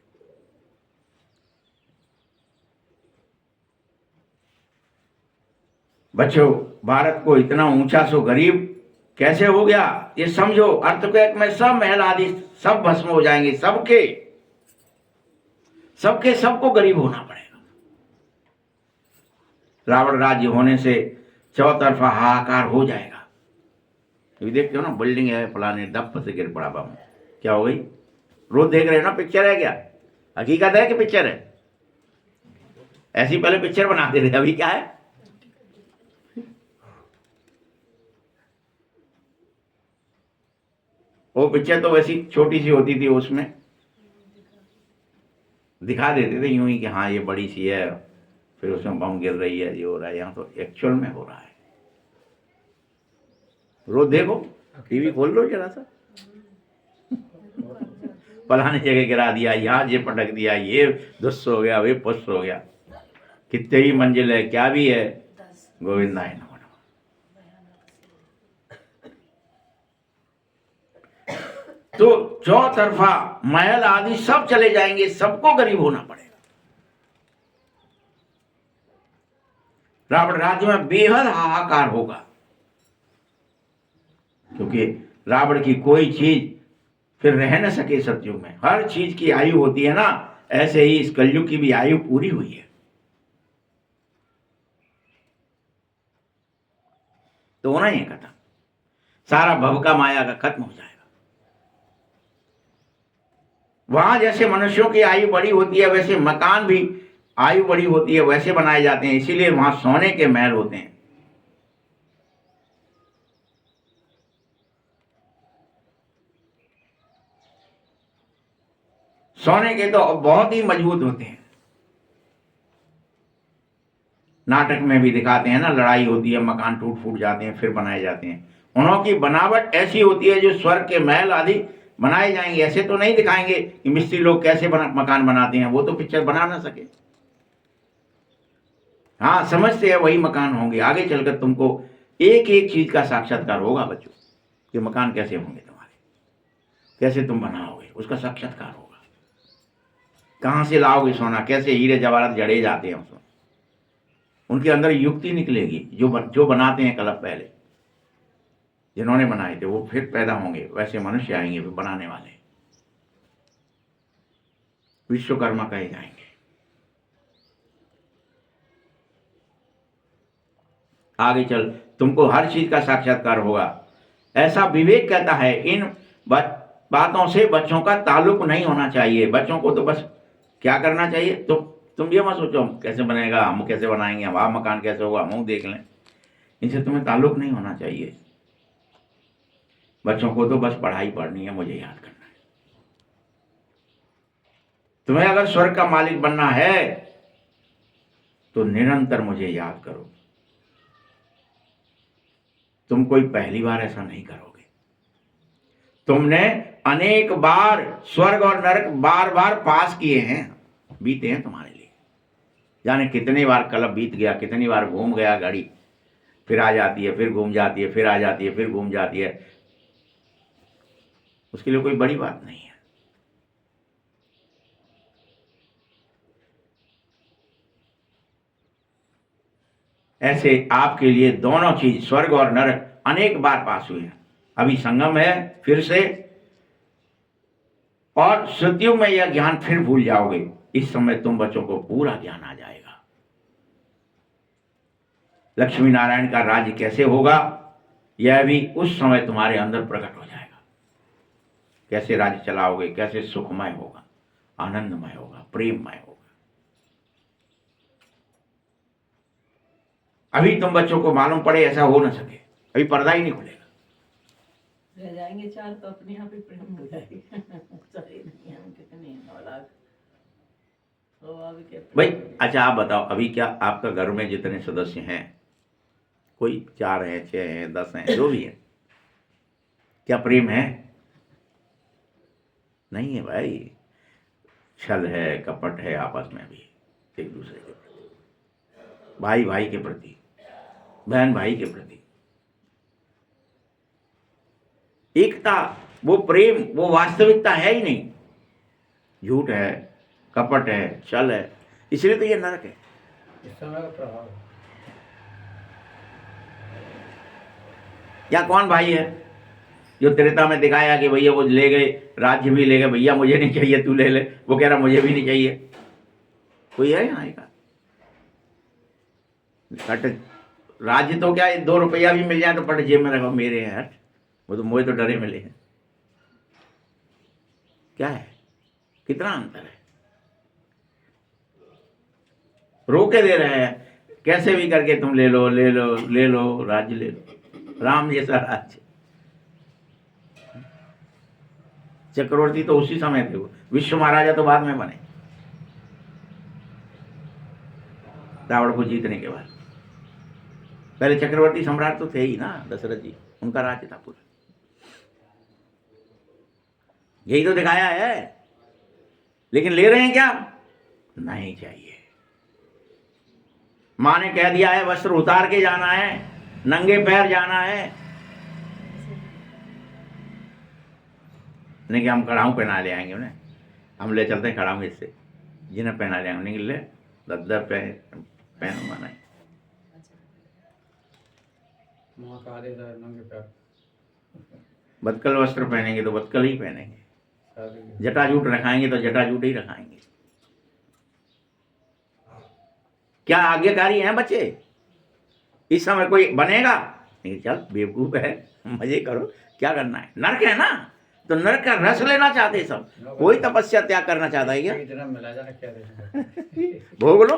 बच्चों भारत को इतना ऊंचा सो गरीब कैसे हो गया ये समझो। अर्थक्वेक में सब महल आदि सब भस्म हो जाएंगे, सबके सबके सबको गरीब होना पड़ेगा। रावण राज्य होने से चौतरफा हाहाकार हो जाएगा। अभी देखते हो ना, बिल्डिंग है फलाने धप से गिर पड़ा बम, क्या हो गई? रोज देख रहे हो ना, पिक्चर है क्या? हकीकत है कि पिक्चर है? ऐसी पहले पिक्चर बनाते थे, अभी क्या है? वो पिक्चर तो वैसी छोटी सी होती थी, उसमें दिखा देते थे यूं ही कि हाँ ये बड़ी सी है, फिर उसमें बम गिर रही है, ये हो रहा है। यहाँ तो एक्चुअल में हो रहा है। रोज देखो, टीवी खोल लो जरा सा, फलानी जगह गिरा दिया, यहाँ ये पटक दिया, ये धुस्स हो गया, वे पुष्स हो गया, कितने ही मंजिल है, क्या भी है, गोविंदाय नमः। तो चौतरफा महल आदि सब चले जाएंगे, सबको गरीब होना पड़ेगा। रावण राज्य में बेहद हाहाकार होगा, क्योंकि रावण की कोई चीज फिर रह न सके सतयुग में। हर चीज की आयु होती है ना, ऐसे ही इस कलयुग की भी आयु पूरी हुई है। तो होना ही खत्म, सारा भव का माया का खत्म हो जाएगा। वहां जैसे मनुष्यों की आयु बड़ी होती है, वैसे मकान भी आयु बड़ी होती है, वैसे बनाए जाते हैं। इसीलिए वहां सोने के महल होते हैं। सोने के तो बहुत ही मजबूत होते हैं। नाटक में भी दिखाते हैं ना, लड़ाई होती है, मकान टूट फूट जाते हैं, फिर बनाए जाते हैं। उनकी बनावट ऐसी होती है जो स्वर्ग के महल आदि बनाए जाएंगे। ऐसे तो नहीं दिखाएंगे कि मिस्त्री लोग कैसे मकान बनाते हैं, वो तो पिक्चर बना ना सके। हाँ, समझते हैं वही मकान होंगे। आगे चलकर तुमको एक एक चीज का साक्षात्कार होगा बच्चों, कि मकान कैसे होंगे तुम्हारे, कैसे तुम बनाओगे, उसका साक्षात्कार होगा। कहां से लाओगे सोना, कैसे हीरे जवाहरात जड़े जाते हैं उसमें, उनके अंदर युक्ति निकलेगी। जो बनाते हैं कलप पहले जिन्होंने बनाए थे, वो फिर पैदा होंगे, वैसे मनुष्य आएंगे फिर बनाने वाले, विश्वकर्मा कहे जाएंगे। आगे चल तुमको हर चीज का साक्षात्कार होगा। ऐसा विवेक कहता है, इन बातों से बच्चों का ताल्लुक नहीं होना चाहिए। बच्चों को तो बस क्या करना चाहिए, तुम ये मत सोचो कैसे बनेगा, हम कैसे बनाएंगे, हमारा मकान कैसे होगा, हम देख लें। इनसे तुम्हें ताल्लुक नहीं होना चाहिए। बच्चों को तो बस पढ़ाई पढ़नी है, मुझे याद करना है। तुम्हें अगर स्वर्ग का मालिक बनना है तो निरंतर मुझे याद करो। तुम कोई पहली बार ऐसा नहीं करोगे। तुमने अनेक बार स्वर्ग और नरक बार बार पास किए हैं, बीते हैं तुम्हारे लिए। जाने कितनी बार कल्प बीत गया, कितनी बार घूम गया गाड़ी, फिर आ जाती है, फिर घूम जाती है, फिर आ जाती है, फिर घूम जाती है। उसके लिए कोई बड़ी बात नहीं है। ऐसे आपके लिए दोनों चीज, स्वर्ग और नरक, अनेक बार पास हुए हैं। अभी संगम है फिर से, और सतयुग में यह ज्ञान फिर भूल जाओगे। इस समय तुम बच्चों को पूरा ज्ञान आ जाएगा। लक्ष्मी नारायण का राज्य कैसे होगा, यह भी उस समय तुम्हारे अंदर प्रकट हो जाएगा। कैसे राज्य चलाओगे, कैसे सुखमय होगा, आनंदमय होगा, प्रेममय होगा। अभी तुम बच्चों को मालूम पड़े ऐसा हो न सके, अभी पर्दा ही नहीं खुलेगा। रह जाएंगे चार तो अपने आप ही प्रेम हो जाएगा। सही नहीं, हम कितने हैं औलाद तो अभी क्या भाई अच्छा आप बताओ, अभी क्या आपका घर में जितने सदस्य हैं, कोई 4 हैं, 6 हैं, 10 हैं, जो भी है, क्या प्रेम है? नहीं है भाई। छल है, कपट है आपस में भी, एक दूसरे के प्रति, भाई भाई के प्रति, बहन भाई के प्रति। एकता, वो प्रेम, वो वास्तविकता है ही नहीं। झूठ है, कपट है, छल है, इसलिए तो ये नरक है। इस समय का प्रभाव है। या कौन भाई है जो त्रेता में दिखाया कि भैया वो ले गए, राज्य भी ले गए, भैया मुझे नहीं चाहिए, तू ले ले, वो कह रहा मुझे भी नहीं चाहिए। कोई है यहाँ का? कट राज्य तो क्या है, 2 रुपया भी मिल जाए तो पट जेब में रखो, मेरे हैं हट, वो तो मुझे तो डरे मिले हैं। क्या है, कितना अंतर है। रोके दे रहे हैं, कैसे भी करके तुम ले लो ले लो ले लो, राज्य ले लो, राम जैसा राज्य। चक्रवर्ती तो उसी समय थे, वो विश्व महाराजा तो बाद में बने, रावण को जीतने के बाद। पहले चक्रवर्ती सम्राट तो थे ही ना, दशरथ जी, उनका राज्य था पूरा। यही तो दिखाया है, लेकिन ले रहे हैं क्या? नहीं चाहिए। मां ने कह दिया है वस्त्र उतार के जाना है, नंगे पैर जाना है, नहीं कि हम कड़ाऊ पहना ले आएंगे उन्हें, हम ले चलते हैं कड़ाऊ इससे, जिन्हें पहना ले आएंगे, नहीं ले दद्दर पहनूंगा नहीं। माँ का आदेश है नंगे पैर। बदकल वस्त्र पहनेंगे तो बदकल ही पहनेंगे, शादी जटाजूट रखाएंगे तो जटाजूट ही रखाएंगे। क्या आज्ञाकारी हैं बच्चे? इस समय कोई बनेगा नहीं, चल बेवकूफ है, मजे करो, क्या करना है, नरक है ना, तो नरक का रस लेना चाहते सब, कोई तपस्या त्याग करना चाहता है क्या? इतना मिला जाना क्या देखेंगे। भोग लो।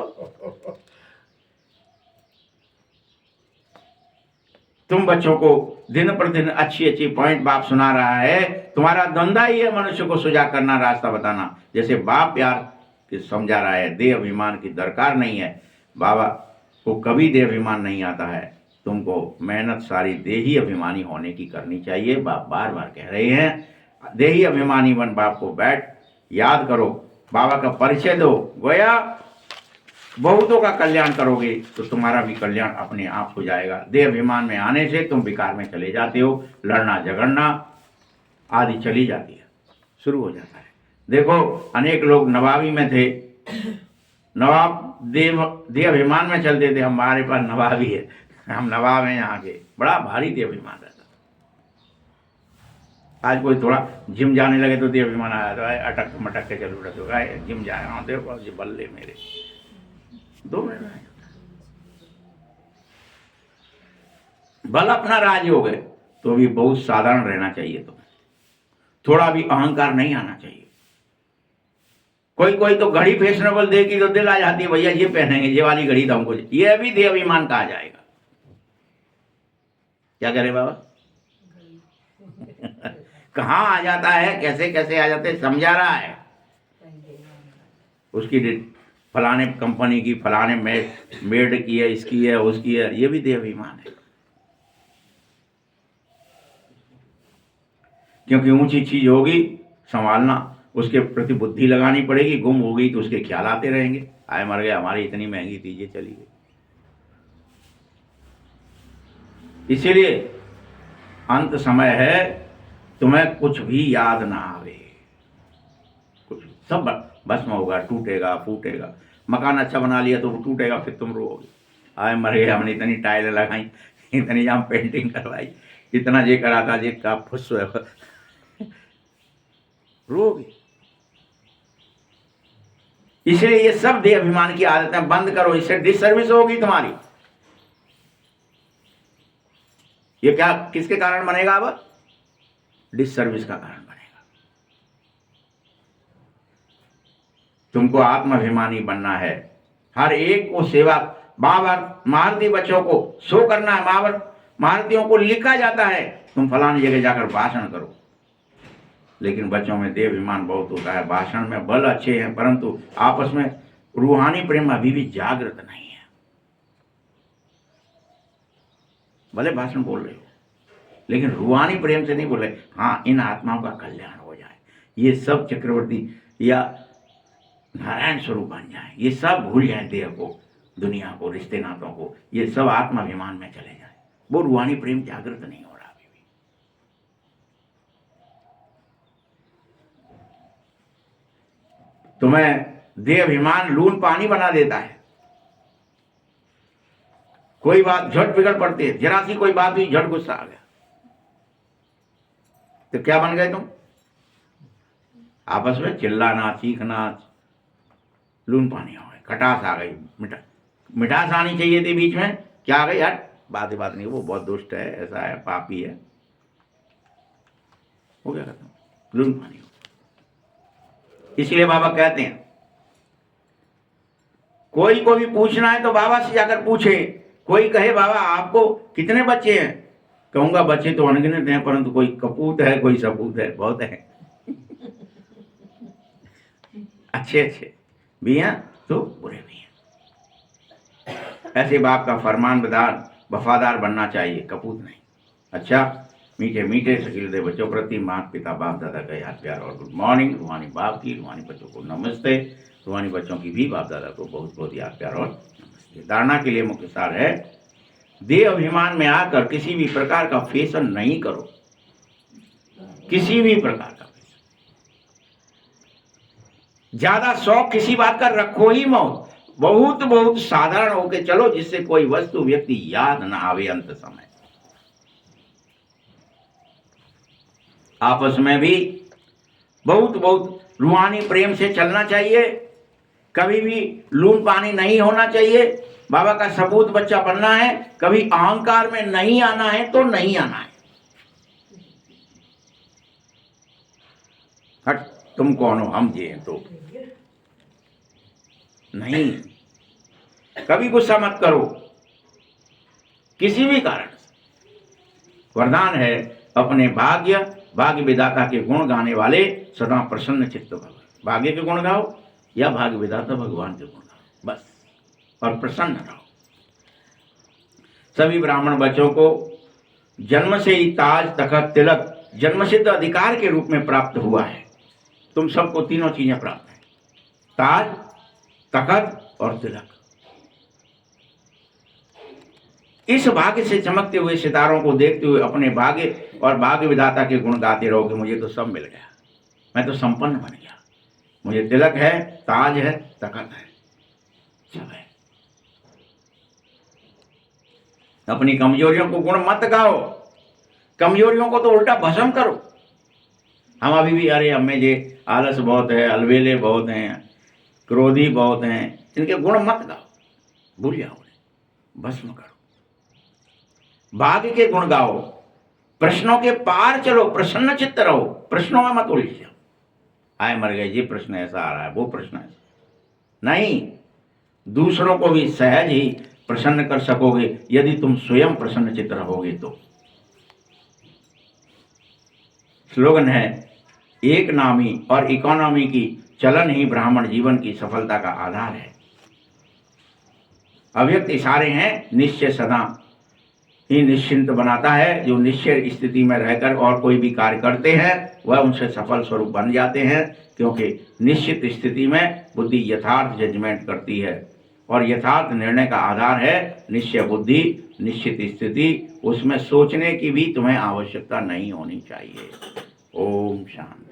तुम बच्चों को दिन प्रतिदिन अच्छी अच्छी पॉइंट बाप सुना रहा है, तुम्हारा धंधा ही है मनुष्य को सुजा करना, रास्ता बताना। जैसे बाप प्यार के समझा रहा है, देह अभिमान की दरकार नहीं है, बाबा को कभी देह अभिमान नहीं आता है, तुमको मेहनत सारी देही अभिमानी होने की करनी चाहिए। बाप बार बार कह रहे हैं, देही अभिमानी बन, बाप को बैठ याद करो, बाबा का परिचय दो, गोया बहुतों का कल्याण करोगे तो तुम्हारा भी कल्याण अपने आप हो जाएगा। देह अभिमान में आने से तुम विकार में चले जाते हो, लड़ना झगड़ना आदि चली जाती है, शुरू हो जाता है। देखो अनेक लोग नवाबी में थे, नवाब देह अभिमान में चलते थे, हमारे पास नवाबी है, हम नवाब हैं यहाँ के, बड़ा भारी देह अभिमान रहता। आज कोई थोड़ा जिम जाने लगे तो देह अभिमान आया तो अटक मटक के चल उड़ा, तो जिम जाए हाँ देखो ये बल्ले मेरे 2 मिनट में बल अपना राज हो गए, तो भी बहुत साधारण रहना चाहिए, तो थोड़ा भी अहंकार नहीं आना चाहिए। कोई कोई तो घड़ी फैशनेबल देखी तो दिल आ जाती है, भैया ये पहनेंगे, ये वाली घड़ी तो हमको, ये भी देह अभिमान कहा जाएगा। क्या करे बाबा? कहाँ आ जाता है, कैसे कैसे आ जाते, समझा रहा है। उसकी फलाने कंपनी की, फलाने मेड की है, इसकी है, उसकी है, ये भी देह अभिमान है। क्योंकि ऊंची चीज होगी संभालना, उसके प्रति बुद्धि लगानी पड़ेगी, गुम हो गई तो उसके ख्याल आते रहेंगे, आए मर गए, हमारी इतनी महंगी थी, ये चली गई। इसीलिए अंत समय है, तुम्हें कुछ भी याद ना आवे, कुछ सब भस्म होगा, टूटेगा फूटेगा। मकान अच्छा बना लिया तो वो टूटेगा, फिर तुम रोओगे, आए मर गए, हमने इतनी टाइल लगाई, इतनी यहाँ पेंटिंग करवाई, इतना ये करा था, ये का फुस रोगे। इसलिए ये सब देह अभिमान की आदतें बंद करो, इससे डिसर्विस होगी तुम्हारी। ये क्या किसके कारण बनेगा? अब डिसर्विस का कारण बनेगा। तुमको आत्माभिमानी बनना है, हर एक को सेवा। महाभारत महारथी बच्चों को शो करना है, महारथियों को लिखा जाता है तुम फलानी जगह जाकर भाषण करो, लेकिन बच्चों में देह अभिमान बहुत होता है। भाषण में बल अच्छे हैं, परंतु आपस में रूहानी प्रेम अभी भी जागृत नहीं है। भले भाषण बोल रहे हो, लेकिन रूहानी प्रेम से नहीं बोले, हाँ इन आत्माओं का कल्याण हो जाए, ये सब चक्रवर्ती या नारायण स्वरूप बन जाए, ये सब भूल जाए देह को, दुनिया को, रिश्ते नातों को, ये सब आत्माभिमान में चले जाए। वो रूहानी प्रेम जागृत नहीं हो रहा अभी भी। तुम्हें देह अभिमान लून पानी बना देता है। कोई बात झट बिगड़ पड़ती है, जरा सी कोई बात हुई झट गुस्सा आ गया, तो क्या बन गए तुम? आपस में चिल्लाना चीखना, लून पानी हो गए। खटास आ गई, मिठास आनी चाहिए थी बीच में, क्या आ गई? यार बात नहीं, वो बहुत दुष्ट है, ऐसा है, पापी है, हो गया खत्म, लून पानी हो। इसलिए बाबा कहते हैं कोई को भी पूछना है तो बाबा से जाकर पूछे। कोई कहे बाबा आपको कितने बच्चे हैं, कहूंगा बच्चे तो अनगिनत हैं, परंतु कोई कपूत है, कोई सपूत है, बहुत है। अच्छे भी हैं तो बुरे भी हैं। ऐसे बाप का फरमानबरदार वफादार बनना चाहिए, कपूत नहीं। अच्छा, मीठे मीठे सकीलदे बच्चों प्रति माता पिता बाप दादा का याद प्यार और गुड मॉर्निंग। रूहानी बाप की, रूहानी बच्चों को नमस्ते। रूहानी बच्चों की भी बाप दादा को बहुत बहुत याद प्यार और नमस्ते। धारणा के लिए मुख्य सार है, देह अभिमान में आकर किसी भी प्रकार का फैशन नहीं करो, किसी भी प्रकार का फैशन। ज्यादा शौक किसी बात का रखो ही मत, बहुत बहुत साधारण होके चलो, जिससे कोई वस्तु व्यक्ति याद ना आवे अंत समय। आपस में भी बहुत बहुत रूहानी प्रेम से चलना चाहिए, कभी भी लून पानी नहीं होना चाहिए। बाबा का सपूत बच्चा बनना है, कभी अहंकार में नहीं आना है तो नहीं आना है। हट, तुम कौन हो, हम ये हैं तो नहीं। कभी गुस्सा मत करो किसी भी कारण से। वरदान है, अपने भाग्य विधाता के गुण गाने वाले सदा प्रसन्न चित्त भव। भाग्य के गुण गाओ या भाग्य विधाता भगवान के गुण गाओ, बस, और प्रसन्न रहो। सभी ब्राह्मण बच्चों को जन्म से ही ताज तखत तिलक जन्मसिद्ध अधिकार के रूप में प्राप्त हुआ है। तुम सबको तीनों चीजें प्राप्त हैं, ताज तखत और तिलक। इस भाग्य से चमकते हुए सितारों को देखते हुए अपने भाग्य और भाग्य विधाता के गुण गाते रहो कि मुझे तो सब मिल गया, मैं तो संपन्न बन गया, मुझे तिलक है, ताज है, तखत है, सब है। अपनी कमजोरियों को गुण मत गाओ, कमजोरियों को तो उल्टा भस्म करो। हम अभी भी, अरे हमें ये आलस बहुत है, अलबेले बहुत हैं, क्रोधी बहुत हैं, इनके गुण मत गाओ, भूल जाओ उन्हें, भस्म करो। भाग्य के गुण गाओ, प्रश्नों के पार चलो, प्रसन्न चित्त रहो, प्रश्नों में मत उलझ जाओ। आए मर गए, ये प्रश्न ऐसा आ रहा है, वो प्रश्न ऐसा नहीं। दूसरों को भी सहज ही प्रसन्न कर सकोगे यदि तुम स्वयं प्रसन्न चित्त रहोगे तो। स्लोगन है, एक नामी और इकोनॉमी की चलन ही ब्राह्मण जीवन की सफलता का आधार है। अव्यक्त इशारे हैं, निश्चय सदा ही निश्चिंत बनाता है। जो निश्चय स्थिति में रहकर और कोई भी कार्य करते हैं वह उनसे सफल स्वरूप बन जाते हैं, क्योंकि निश्चित स्थिति में बुद्धि यथार्थ जजमेंट करती है और यथार्थ निर्णय का आधार है निश्चय बुद्धि, निश्चित स्थिति। उसमें सोचने की भी तुम्हें आवश्यकता नहीं होनी चाहिए। ओम शांति।